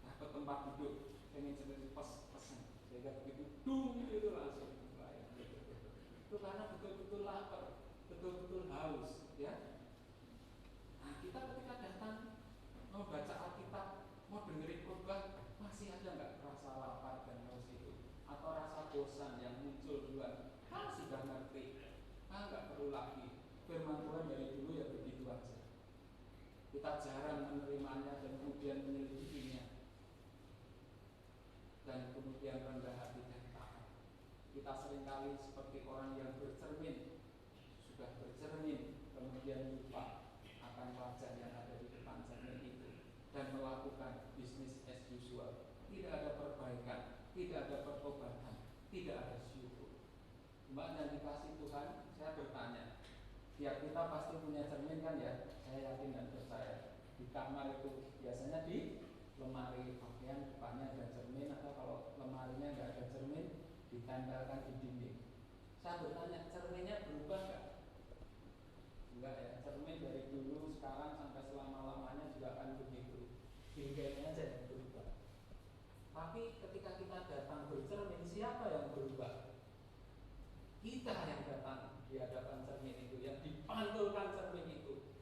S1: dapat tempat duduk, pengen cepet-cepet pesen, sehingga begitu dung itu langsung mulai. Itu karena betul-betul lapar, betul-betul haus, ya. Nah, kita ketika datang mau baca Alkitab, mau dengerin khotbah, masih ada nggak rasa lapar dan haus itu, atau rasa bosan yang muncul duluan? Kan sudah ngerti, kan nggak perlu lagi. Firman Tuhan dari dulu ya begitu aja. Kita jarang menerimanya dan kemudian menyelidikinya, dan kemudian rendah hati dan taat. Kita seringkali seperti orang yang bercermin, sudah bercermin, kemudian lupa akan wajah yang ada di depan cermin itu dan melakukan bisnis as usual. Tidak ada perbaikan, tidak ada pertobatan, tidak ada syukur. Mbak yang dikasih Tuhan, saya bertanya, tiap kita pasti punya cermin kan ya? Saya yakin dan percaya. Di kamar itu biasanya di lemari pakaian depannya ada cermin, atau kalau lemarinya nggak ada cermin, ditempelkan di dinding. Saya bertanya, cerminnya berubah nggak? Enggak ya, cermin dari dulu, sekarang sampai selamanya siapa yang berubah? Kita yang datang di hadapan cermin itu, yang dipantulkan cermin itu.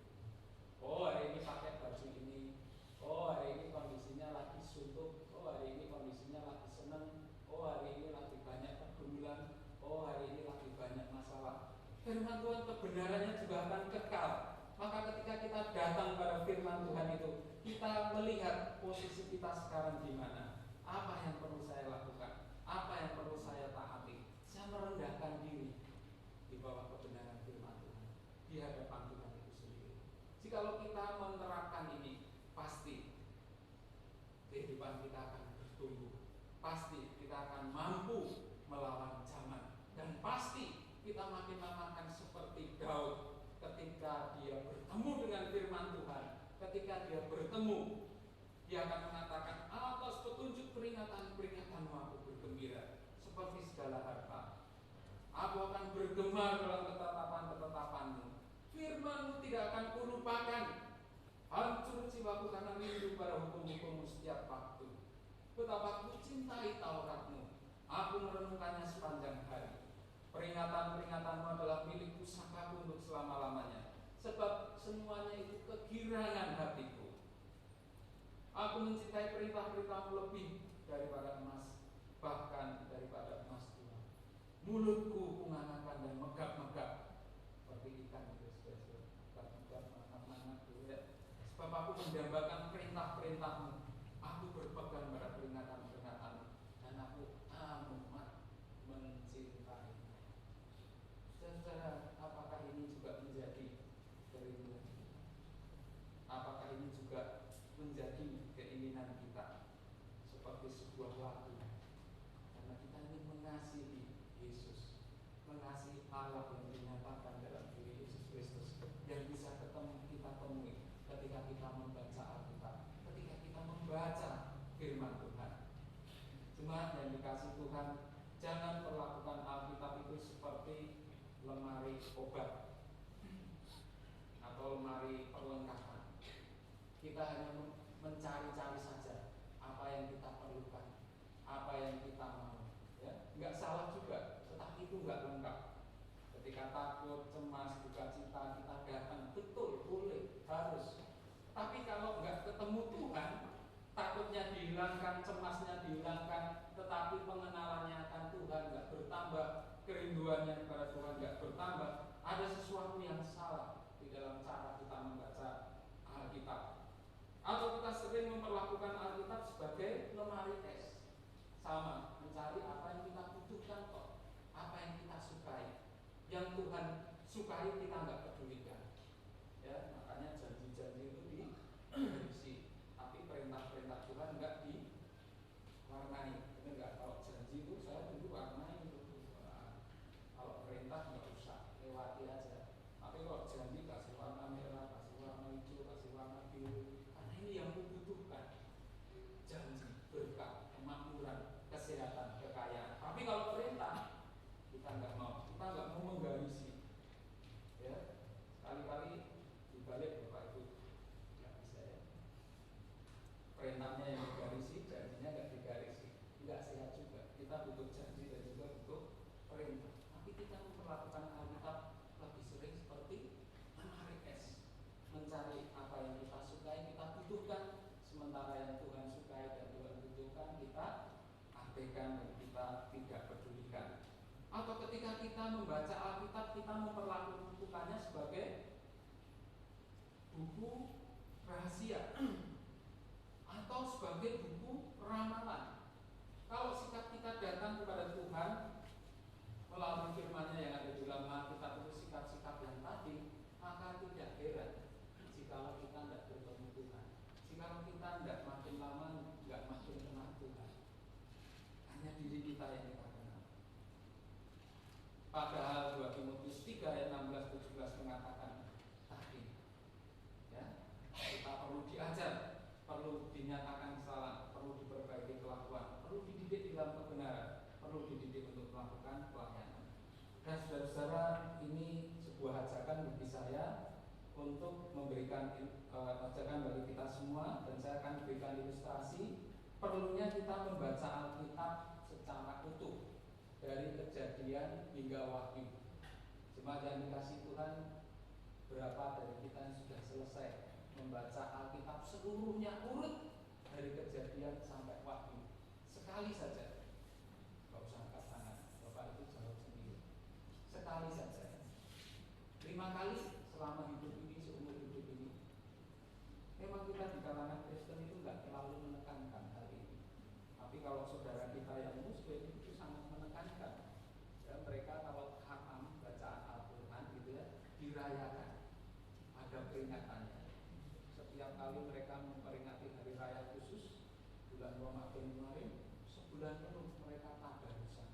S1: Oh, hari ini pakai baju ini. Oh, hari ini kondisinya lagi suntuk. Oh, hari ini kondisinya lagi seneng. Oh, hari ini lagi banyak pergumulan. Oh, hari ini lagi banyak masalah. Firman Tuhan kebenarannya juga akan kekal. Maka ketika kita datang pada firman Tuhan itu, kita melihat posisi kita sekarang di mana. Apa yang perlu saya lakukan? Apa yang perlu saya taati? Saya merendahkan diri di bawah kebenaran firman Tuhan, di hadapan Tuhan itu sendiri. Jikalau kita menerapkan ini, pasti kehidupan kita akan bertumbuh. Pasti kita akan mampu melawan zaman. Dan pasti kita makin lama akan seperti Daud ketika dia bertemu dengan firman Tuhan. Ketika dia bertemu, dia akan mengatakan, atas petunjuk peringatan-peringatanmu aku bergembira seperti segala harta. Aku akan bergemar dalam ketetapan-ketetapanmu. Firman-Mu tidak akan kulupakan. Hancur jiwaku karena rindu pada hukum-hukum-Mu setiap waktu. Betapa ku cintai Taurat-Mu. Aku merenungkannya sepanjang hari. Peringatan-peringatanmu adalah milik pusakaku untuk selama-lamanya. Sebab semuanya itu kegirangan hatiku. Aku mencintai perintah-perintahmu lebih daripada emas, bahkan daripada emas tua. Mulutku menganakan dan megap-megap seperti ikan itu, megap-megap, mengangkat-angkat ya. Sebab aku mendambakan perintah-perintahmu. Aku berpegang pada peringatan-peringatanmu, dan aku amat mencintai. Saudara, apakah ini juga menjadi kerinduan? Apakah ini juga menjadi keinginan kita seperti sebuah lagu? Karena kita ingin mengasihi Yesus, mengasihi Allah yang dinyatakan dalam diri Yesus Kristus, yang bisa kita temui ketika kita membaca Alkitab, ketika kita membaca firman Tuhan. Jemaat yang dikasih Tuhan, jangan perlakukan Alkitab itu seperti lemari obat atau lemari perlengkapan. Kita hanya mencari-cari saja apa yang kita perlukan, apa yang kita mau. Ya, nggak salah juga, tetapi itu nggak lengkap. Ketika takut, cemas, duka cita, kita datang, betul, boleh, harus. Tapi kalau nggak ketemu Tuhan, takutnya dihilangkan, cemasnya dihilangkan, tetapi pengenalannya akan Tuhan nggak bertambah, kerinduannya kepada Tuhan nggak bertambah, ada sesuatu yang salah di dalam cara kita membaca Alkitab. Atau kita sering memperlakukan Alkitab sebagai lemari es. Sama, mencari apa yang kita butuhkan kok, apa yang kita sukai. Yang Tuhan sukai kita nggak pedulikan. Ya, makanya janji-janji itu diisi, tapi perintah-perintah Tuhan nggak diwarnai. Benar nggak? Kalau janji itu saya dulu warnai itu. Kalau perintah nggak usah, lewati aja. Tapi kalau janji kasih warna merah, kasih warna hijau, kasih warna biru. Karena ini yang kubutuhkan. Janji, berkah, kemakmuran, kesehatan, kekayaan. Tapi kalau perintah kita nggak mau, kita nggak mau menggarisi. Ya, sekali-kali dibalik Bapak Ibu, nggak bisa ya. Perintahnya yang digarisi, janjinya nggak digarisi, nggak sehat juga. Kita butuh janji dan juga butuh perintah. Tapi kita memperlakukan Alkitab lebih sering seperti lemari es, mencari apa yang kita sukai, kita butuhkan, sementara yang Tuhan sukai dan Tuhan butuhkan kita abaikan dan kita tidak pedulikan. Atau ketika kita membaca Alkitab, kita memperlakukannya sebagai buku rahasia atau sebagai buku ramalan. Kalau sikap kita datang kepada Tuhan melalui firman-Nya yang ada di dalam Alkitab itu sikap-sikap yang tadi, maka tidak heran jikalau kita tidak bertemu Tuhan, jikalau kita tidak makin lama tidak makin kenal Tuhan. Hanya diri kita yang kita kenal. Padahal 2 Timotius 3 ayat 16-17 mengatakan tadi, ya, kita perlu diajar, perlu dinyatakan kesalahan, perlu diperbaiki kelakuan, perlu dididik dalam kebenaran, perlu dididik untuk melakukan pelayanan. Dan saudara-saudara, ini sebuah ajakan bagi saya untuk memberikan ajakan bagi kita semua, dan saya akan berikan ilustrasi perlunya kita membaca Alkitab secara utuh. dari Kejadian hingga Wahyu. Jemaat yang dikasih Tuhan, berapa dari kita yang sudah selesai membaca Alkitab seluruhnya urut dari Kejadian sampai Wahyu? Sekali saja. Gak usah angkat tangan, Bapak itu jawab sendiri. Sekali saja. 5 kali selama hidup ini, seumur hidup ini. Memang kita di kalangan Kristen itu nggak terlalu menekankan hal ini. Tapi kalau saudara kita yang Muslim itu sangat menekankan. Dan mereka kalau khatam bacaan Al-Quran gitu ya, dirayakan. Ada peringatannya. Setiap kali mereka memperingati hari raya khusus bulan Ramadan kemarin, sebulan penuh mereka tadarusan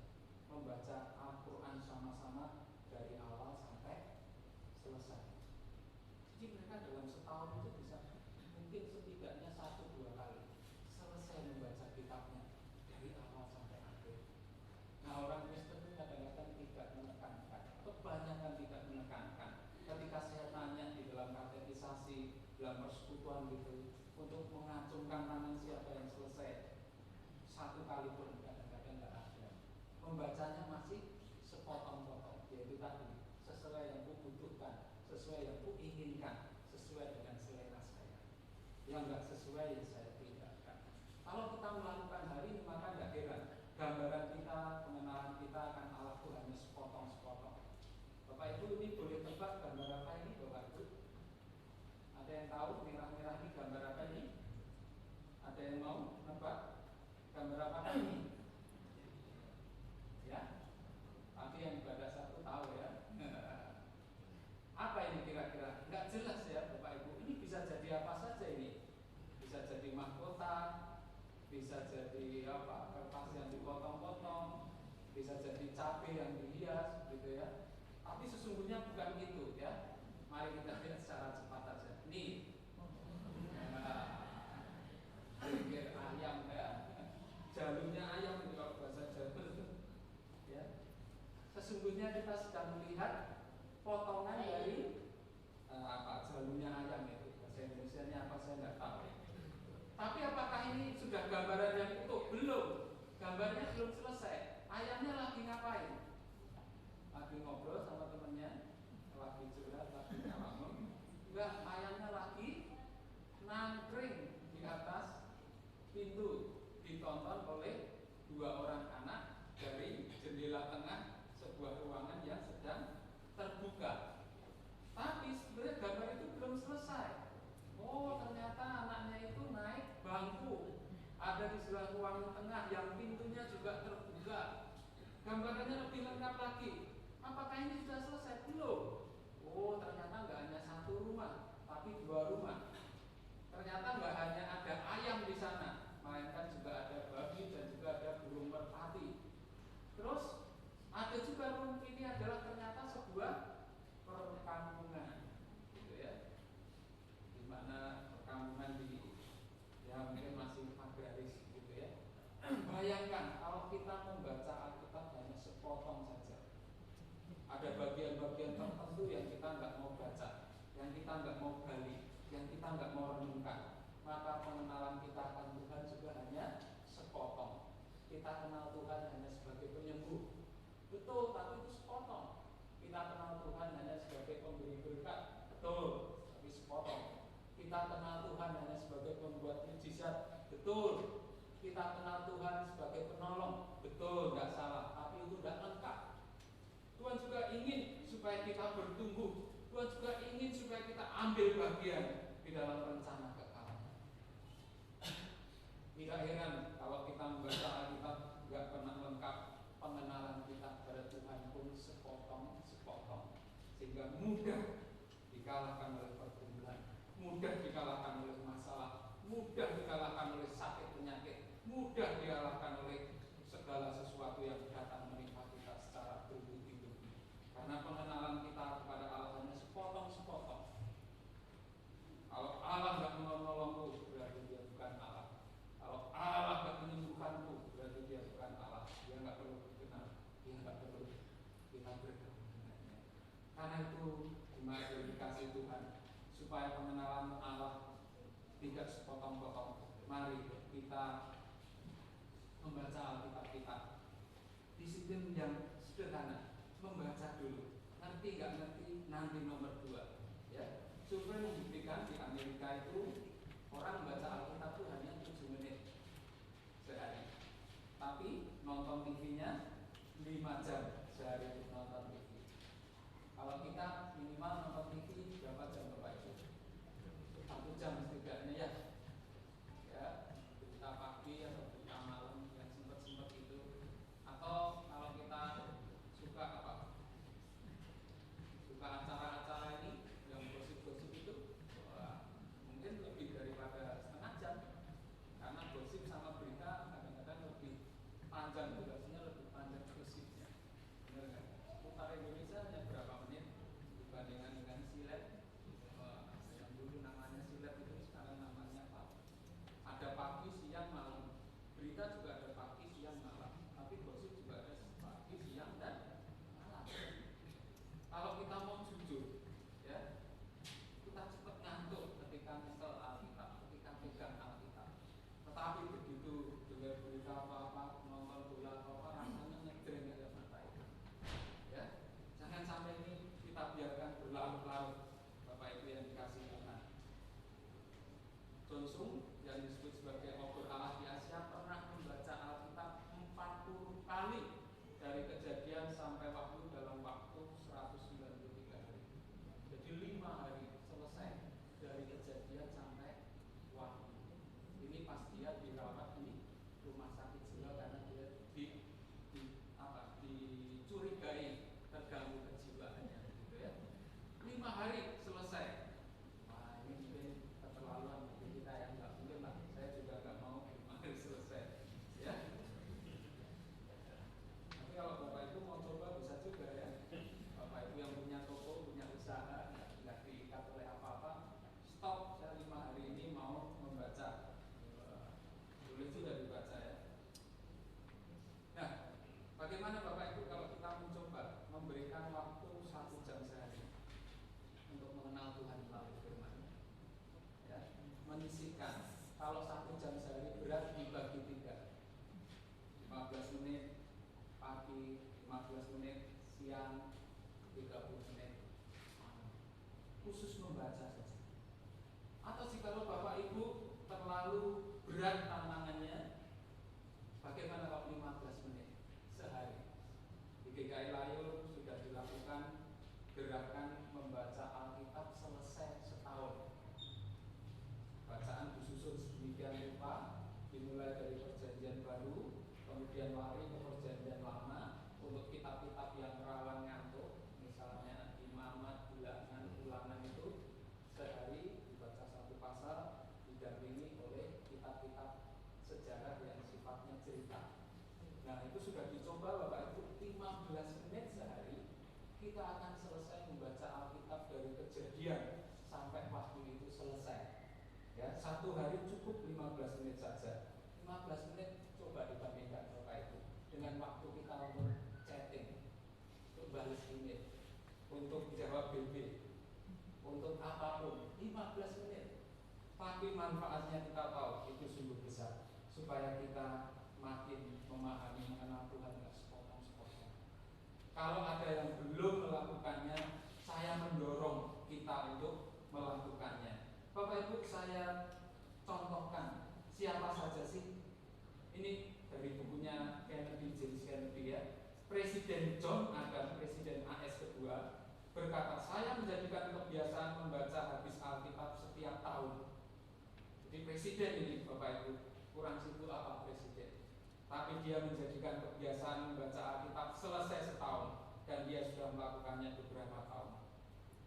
S1: membaca Al-Quran sama-sama dari awal sampai selesai. Jadi mereka dalam setahun itu bisa mungkin setidaknya 1-2 kali selesai membaca kitabnya dari awal sampai akhir. Nah, orang Kristen itu kadang-kadang tidak menekankan, kebanyakan tidak menekankan. Ketika saya tanya di dalam katekisasi, dalam persekutuan gitu, untuk mengacungkan tangan siapa yang selesai 1 kali pun kadang-kadang tidak ada. Membacanya masih sepotong-potong, yaitu tadi sesuai yang ku butuhkan, sesuai yang ku inginkan, sesuai dengan selera saya. Yang enggak sesuai yang saya tinggalkan. Kalau kita melakukan hari ini, maka enggak heran gambaran kita, pengenalan kita akan Allah itu hanya sepotong-sepotong. Bapak Ibu, ini boleh tebak gambar apa ini, Bapak Ibu? Ada yang tahu merah-merah ini gambar apa ini? Ada yang mau nebak gambar apa ini? Ya, tapi yang ibadah satu tahu ya. Apa ini kira-kira? Enggak jelas ya Bapak Ibu. Ini bisa jadi apa saja ini. Bisa jadi mahkota, bisa jadi apa, kertas yang dipotong-potong, bisa jadi cabai yang dihias gitu ya. Tapi sesungguhnya bukan gitu ya. Mari kita lihat secara cepat saja. Nih, burger ayam ya, jalurnya ayam itu kalau bahasa Jawa ya. Sesungguhnya kita sedang melihat potongan dari jalurnya ayam itu. Bahasa Indonesianya apa saya nggak tahu. Tapi apakah ini sudah gambaran yang utuh? Belum. Gambarnya belum selesai. Ayamnya lagi ngapain? Lagi ngobrol sama temennya, lagi curhat, lagi ngalamun. Enggak, ayamnya lagi nangkring di atas pintu, ditonton oleh 2 orang anak dari jendela tengah sebuah ruangan yang sedang terbuka. Tapi sebenarnya gambar itu belum selesai. Oh, ternyata anaknya itu naik bangku, ada di sebelah ruangan tengah yang pintunya juga terbuka. Gambarannya lebih lengkap lagi. Apakah ini sudah selesai? Belum. Oh, ternyata nggak hanya 1 rumah, tapi 2 rumah. Ternyata nggak hanya ada ayam di sana, melainkan juga ada babi dan juga ada burung merpati. Terus ada juga ini adalah ternyata sebuah perkampungan, gitu ya. Di mana perkampungan di ya mungkin masih agraris, gitu ya. Bayangkan kalau kita membaca Alkitab hanya sepotong saja. Ada bagian-bagian tertentu yang kita nggak mau baca, yang kita nggak mau gali, yang kita nggak mau renungkan. Maka pengenalan kita akan Tuhan juga hanya sepotong. Kita kenal Tuhan hanya sebagai penyembuh, betul, tapi itu sepotong. Kita kenal Tuhan hanya sebagai pemberi berkat, betul, tapi sepotong. Kita kenal Tuhan hanya sebagai pembuat mujizat, betul. Kita kenal Tuhan sebagai penolong, betul, nggak salah, tapi itu nggak lengkap. Tuhan juga ingin supaya kita bertumbuh. Tuhan juga ingin supaya kita ambil bagian di dalam rencana kekalahan. Tidak heran kalau kita membaca Alkitab nggak pernah lengkap. Pengenalan kita pada Tuhan pun sepotong-sepotong, sehingga mudah dikalahkan oleh pergumulan, mudah dikalahkan oleh masalah, mudah dikalahkan oleh sakit penyakit, mudah dikalahkan oleh segala sesuatu yang datang menimpa kita secara bertubi-tubi. Karena pengenalan kita kepada Allah hanya sepotong-sepotong. Kalau Allah nggak menolongku, berarti Dia bukan Allah. Kalau Allah nggak menyembuhkanku, berarti Dia bukan Allah. Dia nggak perlu dikenal, Dia nggak perlu kita bergabung dengannya. Karena itu jemaat yang dikasih Tuhan, supaya pengenalan Allah tidak sepotong-potong, mari kita membaca Alkitab kita. Di disiplin yang sederhana, membaca dulu. Ngerti nggak ngerti nanti nomor 2. Ya, survei membuktikan di Amerika itu orang baca Alkitab itu hanya 7 menit sehari. Tapi nonton TV-nya 5 jam sehari untuk nonton TV. Kalau kita minimal nonton TV berapa jam Bapak Ibu? 1 jam setidaknya ya. Ya, berita pagi atau berita malam yang sempat-sempat itu. Atau kalau kita suka apa? Suka acara-acara ini yang gosip-gosip itu, mungkin lebih daripada setengah jam. Karena gosip sama berita kadang-kadang lebih panjang, durasinya lebih panjang gosipnya. Benar kan? Seputar Indonesia hanya berapa menit dibandingkan dengan silet. Yang dulu namanya silet itu sekarang namanya apa? Ada pagi, siang, malam. Berita juga ada pagi, siang, malam. Tapi gosip juga ada pagi, siang, dan malam. Kalau kita mau jujur, ya, kita cepat ngantuk ketika nyetel Alkitab, ketika pegang Alkitab. Tetapi begitu dengar berita apa-apa, nonton bola apa-apa, rasanya ngejreng aja mata itu. Ya, jangan sampai ini kita biarkan berlarut-larut, Bapak Ibu yang dikasihi Tuhan. Johnson yang disebut sebagai obor Allah di Asia pernah membaca Alkitab 40 kali dari Kejadian sampai Wahyu dalam waktu 193 hari. Jadi 5 hari selesai dari Kejadian sampai Wahyu. Ini pas dia dirawat di rumah sakit jiwa karena dia dicurigai terganggu kejiwaannya, gitu ya. 5 hari selesai. Wah, ini mungkin keterlaluan bagi kita yang nggak mungkin lah. Saya juga nggak mau 5 hari selesai, ya. Tapi kalau Bapak Ibu mau coba bisa juga ya. Bapak Ibu yang punya toko, punya usaha, nggak diikat oleh apa-apa, stop, saya 5 hari ini mau membaca. Boleh juga dibaca ya. Nah, bagaimana Bapak Ibu kalau kita mencoba memberikan waktu 1 jam sehari untuk mengenal Tuhan melalui firman, ya, menyisihkan. Kalau 1 jam sehari berat dibagi 3, 15 menit pagi, 15 menit siang, 30 menit khusus membaca saja. Atau jika Bapak Ibu terlalu berat tantangannya, bagaimana kalau 15 menit sehari? Di GKI Layur sudah dilakukan gerakan membaca Alkitab selesai setahun. Bacaan disusun sedemikian rupa, dimulai dari Perjanjian Baru, kemudian lari ke Perjanjian Lama untuk kitab-kitab yang rawan ngantuk, misalnya Imamat, Bilangan, Ulangan itu sehari dibaca 1 pasal, didampingi oleh kitab-kitab sejarah yang sifatnya cerita. Nah, itu sudah dicoba Bapak Ibu, 15 menit sehari kita akan selesai membaca Alkitab dari Kejadian sampai Wahyu itu selesai. Ya, 1 hari cukup 15 menit saja. 15 menit coba dibandingkan Bapak Ibu dengan waktu kita untuk chatting, untuk balas email, untuk jawab BB, untuk apapun, 15 menit. Tapi manfaatnya kita tahu itu sungguh besar, supaya kita makin memahami mengenal Tuhan gak sepotong-sepotong. Kalau ada yang belum melakukannya, saya mendorong kita untuk melakukannya. Bapak Ibu, saya contohkan siapa saja sih. Ini dari bukunya Kennedy, James Kennedy ya. Presiden John Adams, Presiden AS kedua, berkata, saya menjadikan kebiasaan membaca habis Alkitab setiap tahun. Jadi presiden ini Bapak Ibu, kurang situ apa presiden, tapi dia menjadikan kebiasaan membaca Alkitab selesai setahun, dan dia sudah melakukannya beberapa tahun.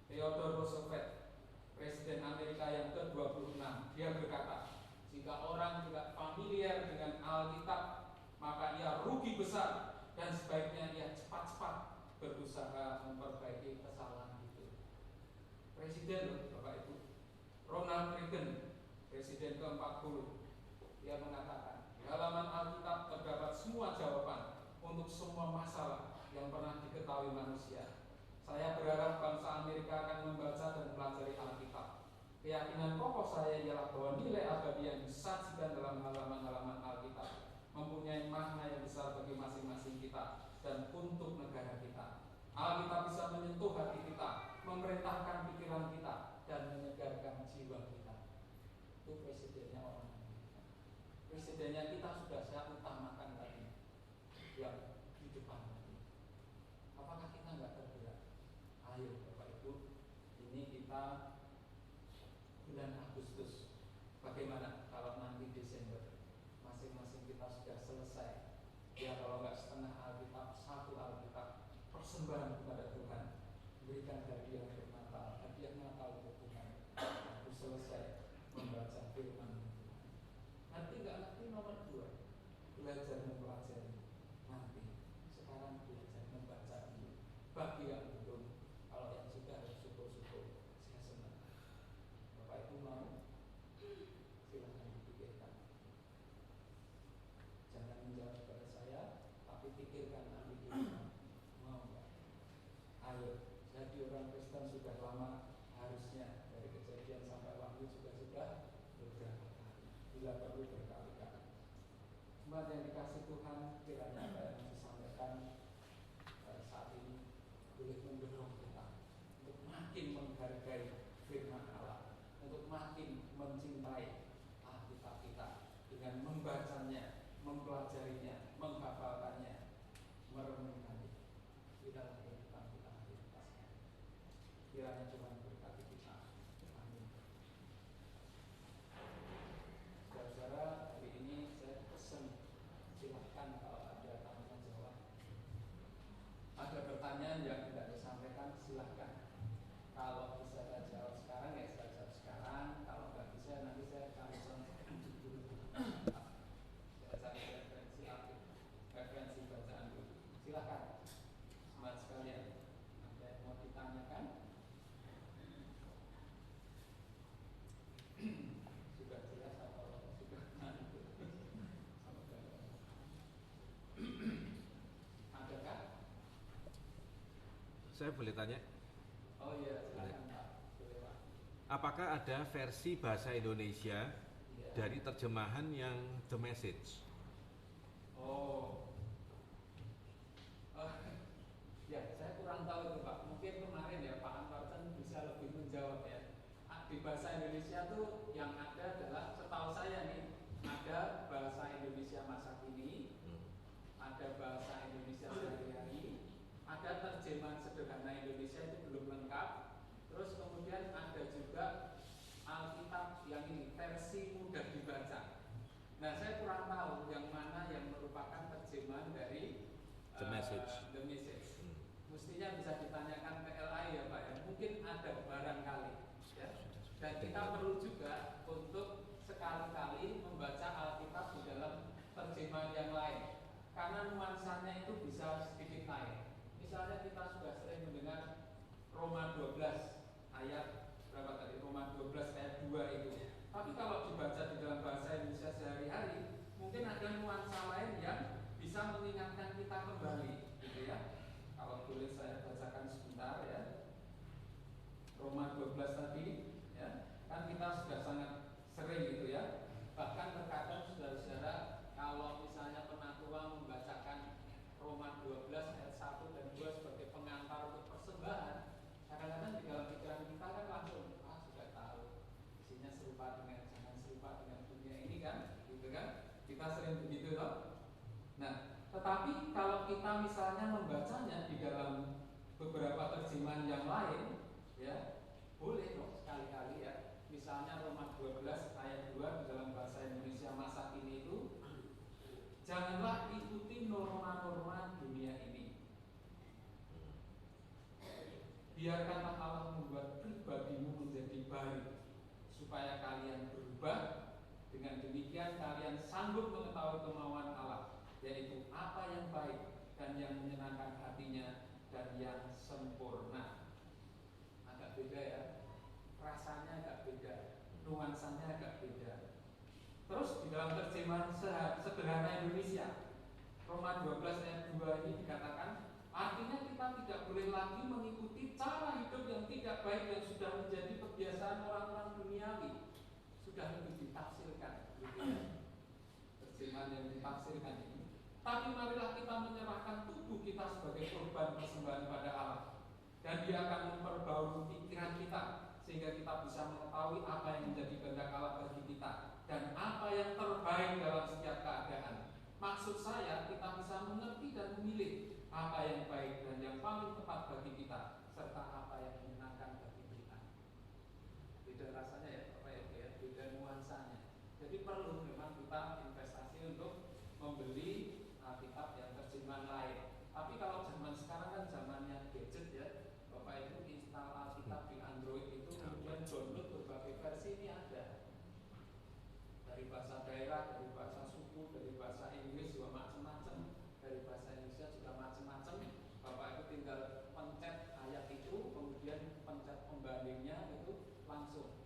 S1: Theodore Roosevelt, Presiden Amerika yang ke-26, dia berkata, jika orang tidak familiar dengan Alkitab, maka ia rugi besar, dan sebaiknya ia cepat-cepat berusaha memperbaiki kesalahan itu. Presiden Bapak Ibu, Ronald Reagan, Presiden ke-40, dia mengatakan, di halaman Alkitab terdapat semua jawaban untuk semua masalah yang pernah diketahui manusia. Saya berharap bangsa Amerika akan membaca dan mempelajari Alkitab. Keyakinan pokok saya ialah bahwa nilai abadi yang disajikan dalam halaman-halaman Alkitab mempunyai makna yang besar bagi masing-masing kita dan untuk negara kita. Alkitab bisa menyentuh hati kita, memerintahkan pikiran kita, dan menyegarkan jiwa kita. Itu presidennya orang Amerika. Presidennya kita sudah saya utamakan tadi, yang di depan tadi. Apakah kita nggak tergerak? Ayo Bapak Ibu, ini kita bulan Agustus. Bagaimana kalau nanti Desember masing-masing kita sudah selesai? Ya kalau nggak setengah Alkitab, satu Alkitab, persembahan kepada Tuhan, berikan hadiah untuk Natal, hadiah Natal untuk Tuhan. Aku selesai membaca firman Tuhan. Nanti nggak ngerti nomor 2, belajar mempelajari. Nanti sekarang belajar membaca dulu. Bagi yang belum, kalau yang sudah syukur-syukur, saya senang. Bapak Ibu mau? Silahkan dipikirkan. Jangan menjawab kepada saya, tapi pikirkan nanti gimana. Mau nggak? Ayo, jadi orang Kristen sudah lama, harusnya dari Kejadian sampai Wahyu juga sudah beberapa kali, bila perlu berkali-kali. Umat yang dikasih Tuhan, kiranya apa yang disampaikan saat ini boleh mendorong kita untuk makin menghargai firman Allah, untuk makin mencintai Alkitab kita dengan membacanya, mempelajarinya, menghafalkannya, merenungkannya. Itulah kehidupan kita aktivitasnya. Kiranya Tuhan berkati kita. Amin. Saudara-saudara, hari ini saya pesan, silahkan kalau ada tanya jawab. Ada pertanyaan yang tidak disampaikan, silahkan. Kalau bisa saya jawab sekarang, ya saya jawab sekarang. Kalau nggak bisa, nanti saya cari dulu. Saya cari referensi bacaan dulu. Silahkan. Selamat sekalian. Ada yang mau ditanyakan? Sudah jelas atau sudah ngantuk? Adakah?
S2: Saya boleh tanya?
S1: Oh iya, silakan Pak. Boleh Pak.
S2: Apakah ada versi bahasa Indonesia dari terjemahan yang The Message?
S1: Ya, saya kurang tahu itu Pak. Mungkin kemarin ya Pak Anwarten bisa lebih menjawab ya. Di bahasa Indonesia tuh yang ada adalah, setahu saya nih, ada bahasa Indonesia masa kini, ada bahasa Indonesia sehari-hari, ada terjemahan sederhana Indonesia itu belum lengkap. Terus kemudian ada juga Alkitab yang ini versi mudah dibaca. Nah, saya kurang tahu yang mana yang merupakan terjemahan dari
S2: The Message.
S1: The Message. Mestinya bisa ditanyakan ke LA ya Pak ya. Mungkin ada barangkali ya. Dan kita perlu juga untuk sekali-kali membaca Alkitab di dalam terjemahan yang lain, karena nuansanya itu bisa sedikit lain. Misalnya kita sudah sering mendengar Roma 12 ayat berapa tadi? Roma 12 ayat 2 itu. Tapi kalau dibaca di dalam bahasa Indonesia sehari-hari, mungkin ada nuansa lain yang bisa mengingatkan kita kembali, gitu ya. Kalau boleh saya bacakan sebentar ya. Roma 12 tadi, ya. Kan kita sudah sangat sering gitu ya. Bahkan terkadang saudara-saudara, kalau misalnya penatua membacakan Roma 12 ayat 1 dan 2 sebagai pengantar untuk persembahan, kadang-kadang di dalam pikiran kita kan langsung, sudah tahu isinya serupa dengan, jangan serupa dengan dunia ini kan, gitu kan? Kita sering begitu loh. Nah, tetapi kalau kita misalnya membacanya di dalam beberapa terjemahan yang lain, ya boleh dong sekali-kali ya. Misalnya Roma 12 ayat 2 di dalam bahasa Indonesia masa kini itu, janganlah ikuti norma-norma dunia ini. Biarkanlah Allah membuat pribadimu menjadi baik, supaya kalian berubah. Dengan demikian kalian sanggup mengetahui kemauan Allah, yaitu apa yang baik dan yang menyenangkan hatinya dan yang sempurna. Agak beda ya, rasanya agak beda, nuansanya agak beda. Terus di dalam terjemahan sederhana Indonesia, Roma 12 ayat 2 ini dikatakan, artinya kita tidak boleh lagi mengikuti cara hidup yang tidak baik yang sudah menjadi kebiasaan orang-orang duniawi. Sudah lebih ditafsirkan, gitu ya. Terjemahan yang ditafsirkan ini. Tapi marilah kita menyerahkan tubuh kita sebagai korban persembahan pada Allah. Dan Dia akan memperbarui pikiran kita sehingga kita bisa mengetahui apa yang menjadi kehendak Allah bagi kita dan apa yang terbaik dalam setiap keadaan. Maksud saya, kita bisa mengerti dan memilih apa yang baik dan yang paling tepat bagi kita, serta apa yang menyenangkan bagi kita. Beda rasanya ya Bapak Ibu ya, beda nuansanya. Jadi perlu memang kita investasi untuk membeli Alkitab yang terjemahan lain. Tapi kalau zaman sekarang kan zamannya gadget ya, Bapak Ibu install Alkitab di Android itu, kemudian download berbagai versi, ini ada dari bahasa daerah, dari bahasa suku, dari bahasa Inggris juga macam-macam, dari bahasa Indonesia juga macam-macam. Bapak Ibu tinggal pencet ayat itu, kemudian pencet pembandingnya itu langsung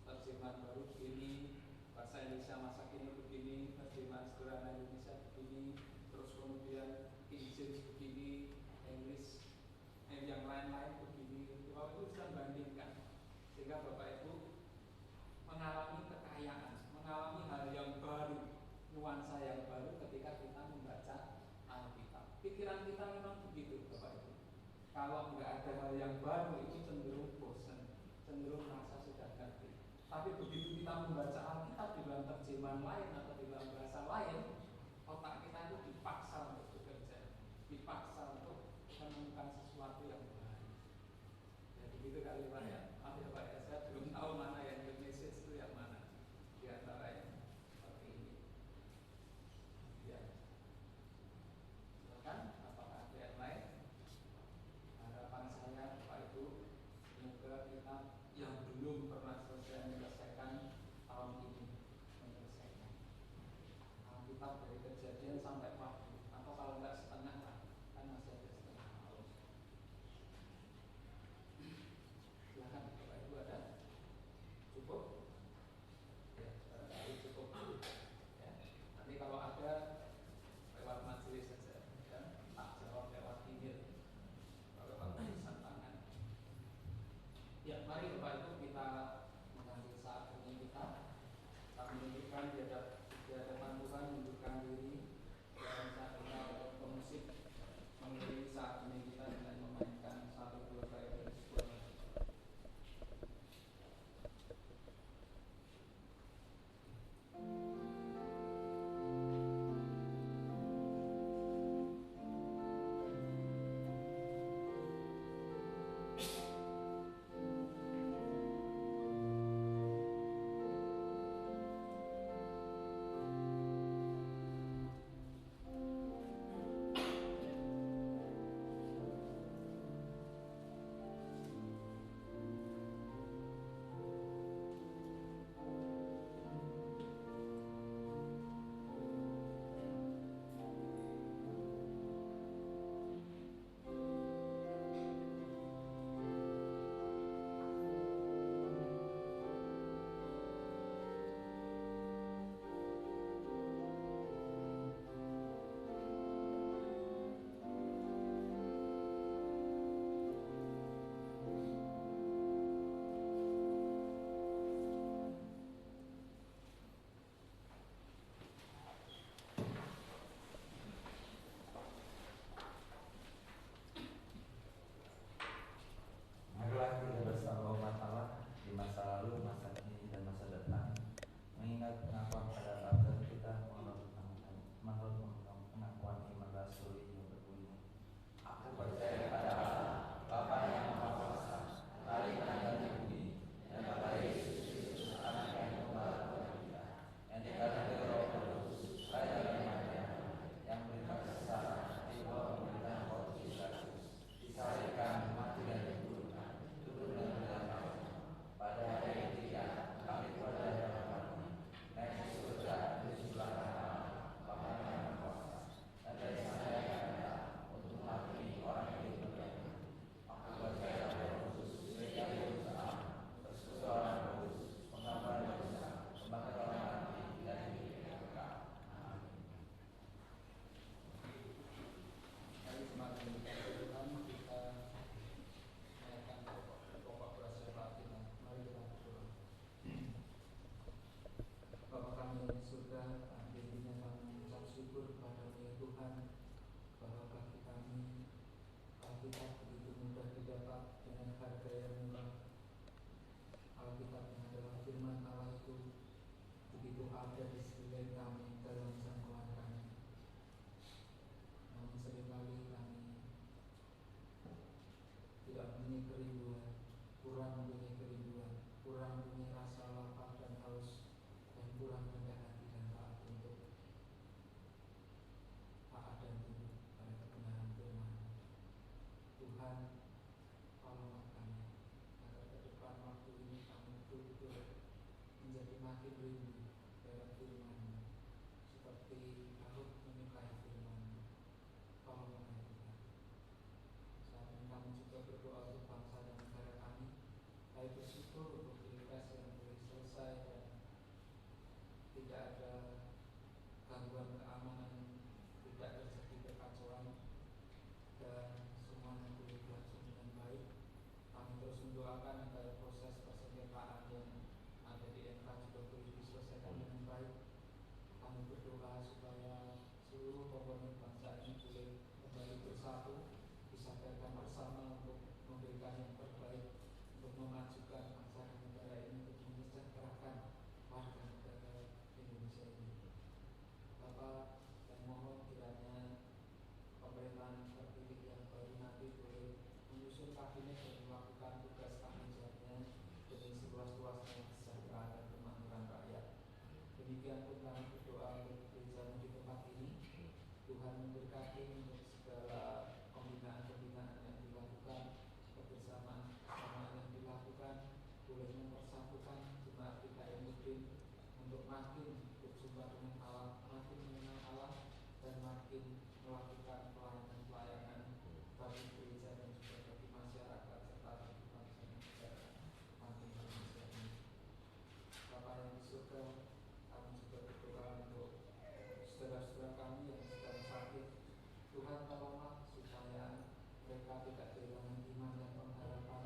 S1: terjemahan baru begini, bahasa Indonesia masa kini begini, terjemahan sederhana Indonesia begini, terus kemudian King James begini, English yang lain-lain begini. Bapak Ibu bisa bandingkan sehingga Bapak Ibu mengalami kekayaan, mengalami hal yang baru, nuansa yang baru ketika kita membaca Alkitab. Pikiran kita memang begitu Bapak Ibu. Kalau nggak ada hal yang baru itu cenderung bosan, cenderung merasa sudah ngerti. Tapi begitu kita membaca Alkitab di dalam terjemahan lain atau di dalam bahasa lain, otak kita itu dipaksa untuk bekerja, dipaksa untuk menemukan sesuatu yang baru. Ya begitu kali Pak ya. Maaf ya Pak ya, saya belum tahu mana yang the message itu yang mana di antara yang seperti ini. Ya. Silakan, apakah ada yang lain? Harapan saya Bapak Ibu, semoga kita yang belum pernah selesai menyelesaikan tahun ini menyelesaikan Alkitab dari Kejadian sampai Wahyu, atau kalau enggak setengah lah, kan masih ada setengah tahun. Silakan Bapak Ibu, ada cukup? Ya, barangkali cukup dulu. Ya. Nanti kalau ada lewat majelis saja, ya, tak jawab lewat email. Kalau tulisan tangan. Ya, mari Bapak Ibu kita mengambil saat ini kita menunjukkan di hadapan Tuhan, mundurkan diri dan saat kita pemusik mengiringi saat ini kita dengan memainkan 1, 2, 3 dari sebuah lagu. doakan agar proses persengketaan yang ada di MK juga boleh diselesaikan dengan baik. Kami berdoa supaya seluruh komponen bangsa ini boleh kembali bersatu, disadarkan bersama untuk memberikan yang terbaik, untuk memajukan bangsa dan negara ini, untuk menyejahterakan warga negara Indonesia ini. Bapak, saya mohon kiranya pemerintahan terpilih yang baru nanti boleh menyusun kabinet dan melakukan tugas tanggung jawabnya demi seluas-luasnya kesejahteraan dan kemakmuran rakyat. Demikian pun kami berdoa untuk gereja di tempat ini. Tuhan memberkati untuk segala pembinaan-pembinaan yang dilakukan, kebersamaan yang dilakukan, boleh mempersatukan jemaat kita yang mungkin untuk makin berjumpa dengan Allah, makin mengenal Allah, dan makin melakukan pelayanan-pelayanan bagi gereja dan juga bagi masyarakat serta bagi bangsa dan negara makin Indonesia ini. Bapa yang di surga, kami juga berdoa untuk saudara-saudara kami yang sedang sakit. Tuhan tolonglah supaya mereka tidak kehilangan iman dan pengharapan,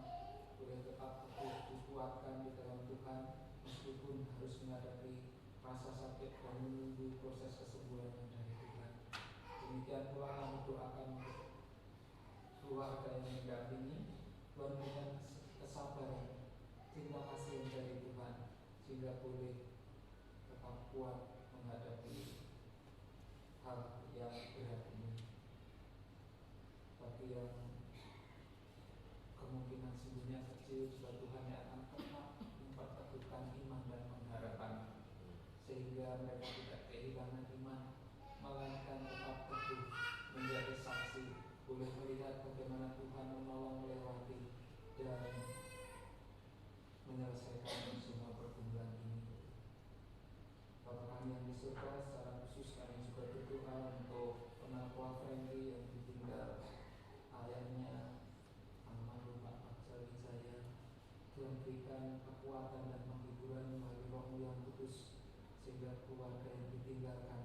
S1: boleh tetap teguh dikuatkan di dalam Tuhan meskipun harus menghadapi rasa sakit dan menunggu proses kesembuhan yang dari Tuhan. Demikian pula kami doakan untuk keluarga yang mendampingi. Tuhan berikan kesabaran, cinta kasih yang dari Tuhan, sehingga boleh tetap kuat menghadapi hal yang berat ini. Bagi yang kemungkinan sembuhnya kecil, juga Tuhan yang akan tetap memperteguhkan iman dan pengharapan, sehingga mereka tidak kehilangan iman, melainkan tetap teguh menjadi saksi, boleh melihat bagaimana Tuhan menolong, melewati dan menyelesaikan semua pergumulan ini. Bapa kami yang di surga, secara khusus kami juga berdoa untuk penakwa Friendly yang ditinggal ayahnya almarhum Pak Fajar Wijaya. Tuhan berikan kekuatan dan penghiburan melalui Roh-Mu yang kudus, sehingga keluarga yang ditinggalkan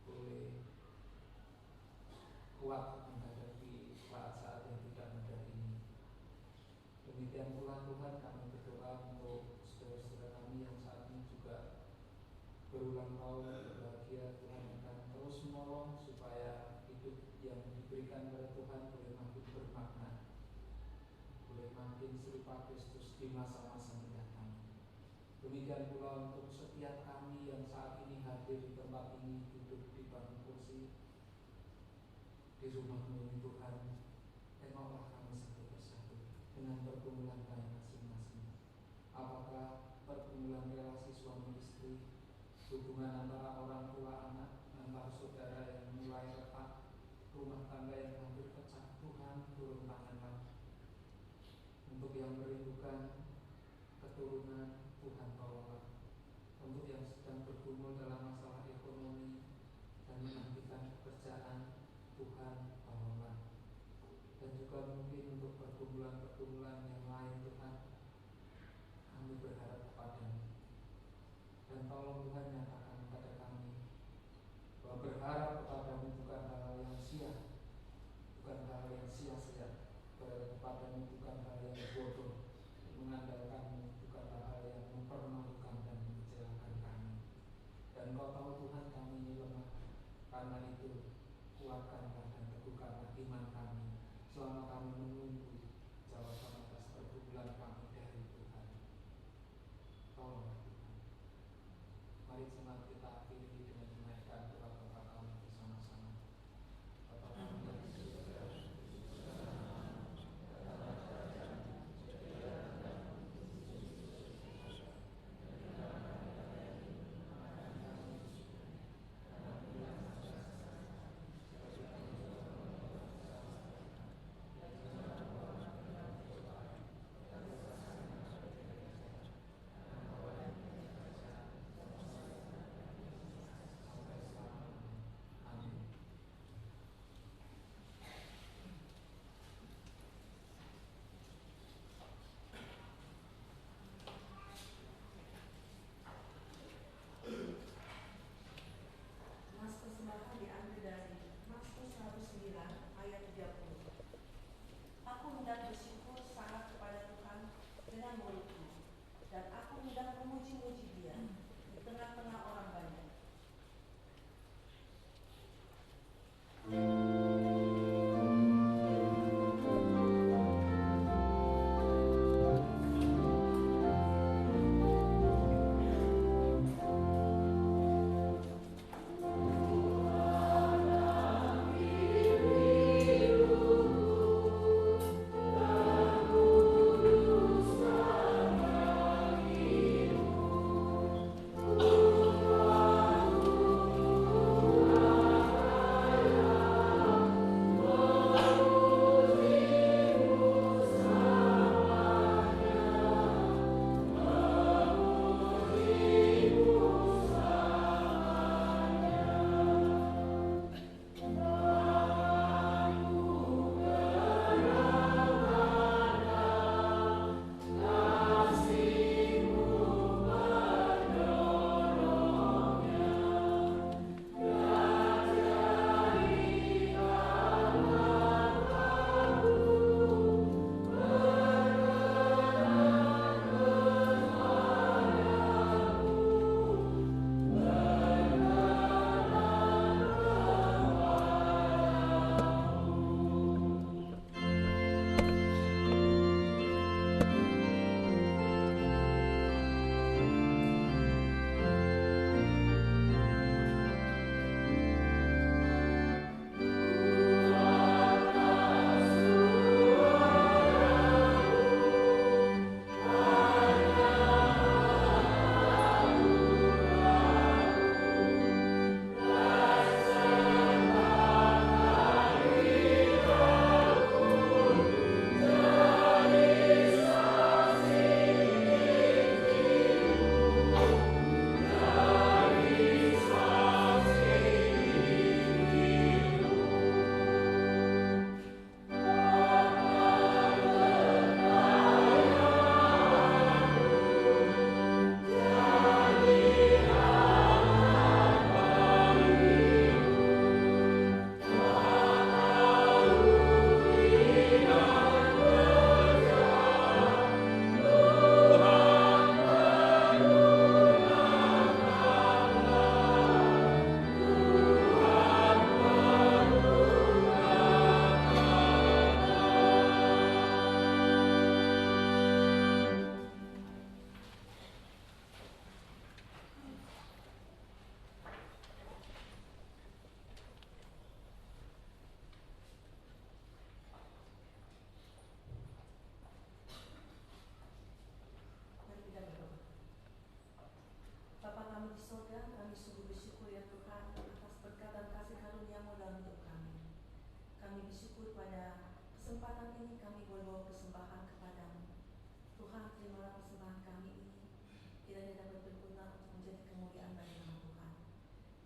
S1: boleh kuat menghadapi saat-saat yang tidak mudah ini. Demikian pula Tuhan, kami berdoa untuk saudara-saudara kami yang saat ini juga berulang tahun berbahagia. Tuhan akan terus menolong supaya hidup yang diberikan oleh Tuhan boleh makin bermakna, boleh makin serupa Kristus di masa-masa mendatang. Demikian pula untuk setiap kami yang saat ini hadir di tempat ini, duduk di bangku kursi di rumah-Mu ini Tuhan, tengoklah kami satu persatu dengan pergumulan kami masing-masing. Apakah pergumulan relasi suami istri, hubungan antara orang tua anak, antar saudara yang mulai retak, rumah tangga yang hampir pecah, Tuhan turun tanganlah. Untuk yang merindukan keturunan, Tuhan tolonglah. Untuk yang sedang bergumul dalam masalah ekonomi dan menantikan pekerjaan, Tuhan tolonglah. Dan juga mungkin untuk pergumulan-pergumulan yang lain, Tuhan, kami berharap kepada-Mu. Dan tolong Tuhan nyatakan kepada kami bahwa berharap kepada-Mu bukan hal yang sia, bukan hal yang sia-sia. Berharap kepada-Mu bukan hal yang bodoh. Mengandalkan-Mu bukan hal yang mempermalukan dan mengecewakan kami. Dan Kau tahu Tuhan, kami ini lemah. Karena itu kuatkanlah dan teguhkanlah iman kami selama kami menunggu jawaban atas pergumulan kami dari Tuhan. Tolonglah Tuhan. Mari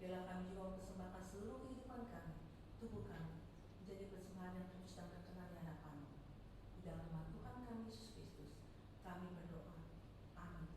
S3: Relakan jiwa persembahkan seluruh kehidupan kami, tubuh kami, menjadi persembahan yang tulus dan berkenan di hadapan-Mu. Di dalam nama Tuhan kami Yesus Kristus, kami berdoa. Amin.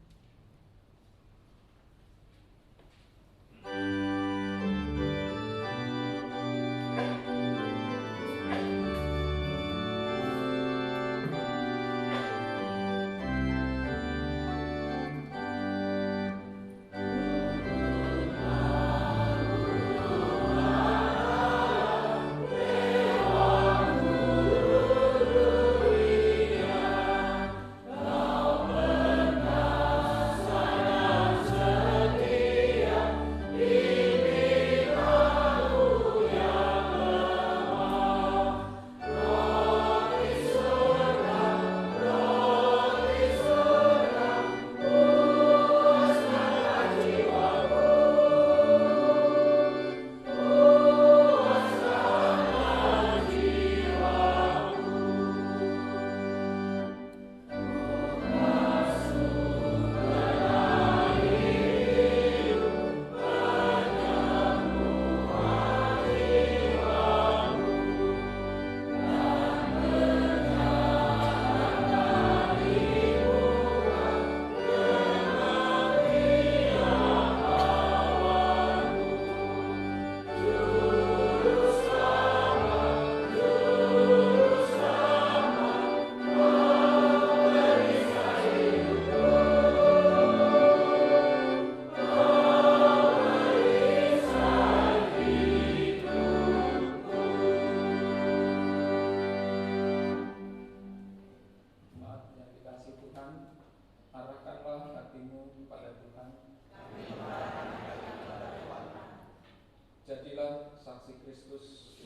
S1: Jadilah saksi Kristus.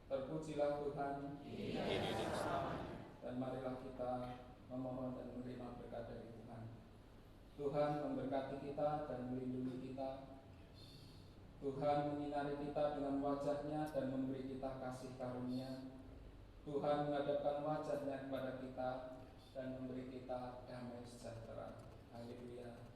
S1: Terpujilah Tuhan. Dan marilah kita memohon dan menerima berkat dari Tuhan. Tuhan memberkati kita dan melindungi kita. Tuhan menyinari kita dengan wajah-Nya dan memberi kita kasih karunia. Tuhan menghadapkan wajah-Nya kepada kita dan memberi kita damai sejahtera. Haleluya.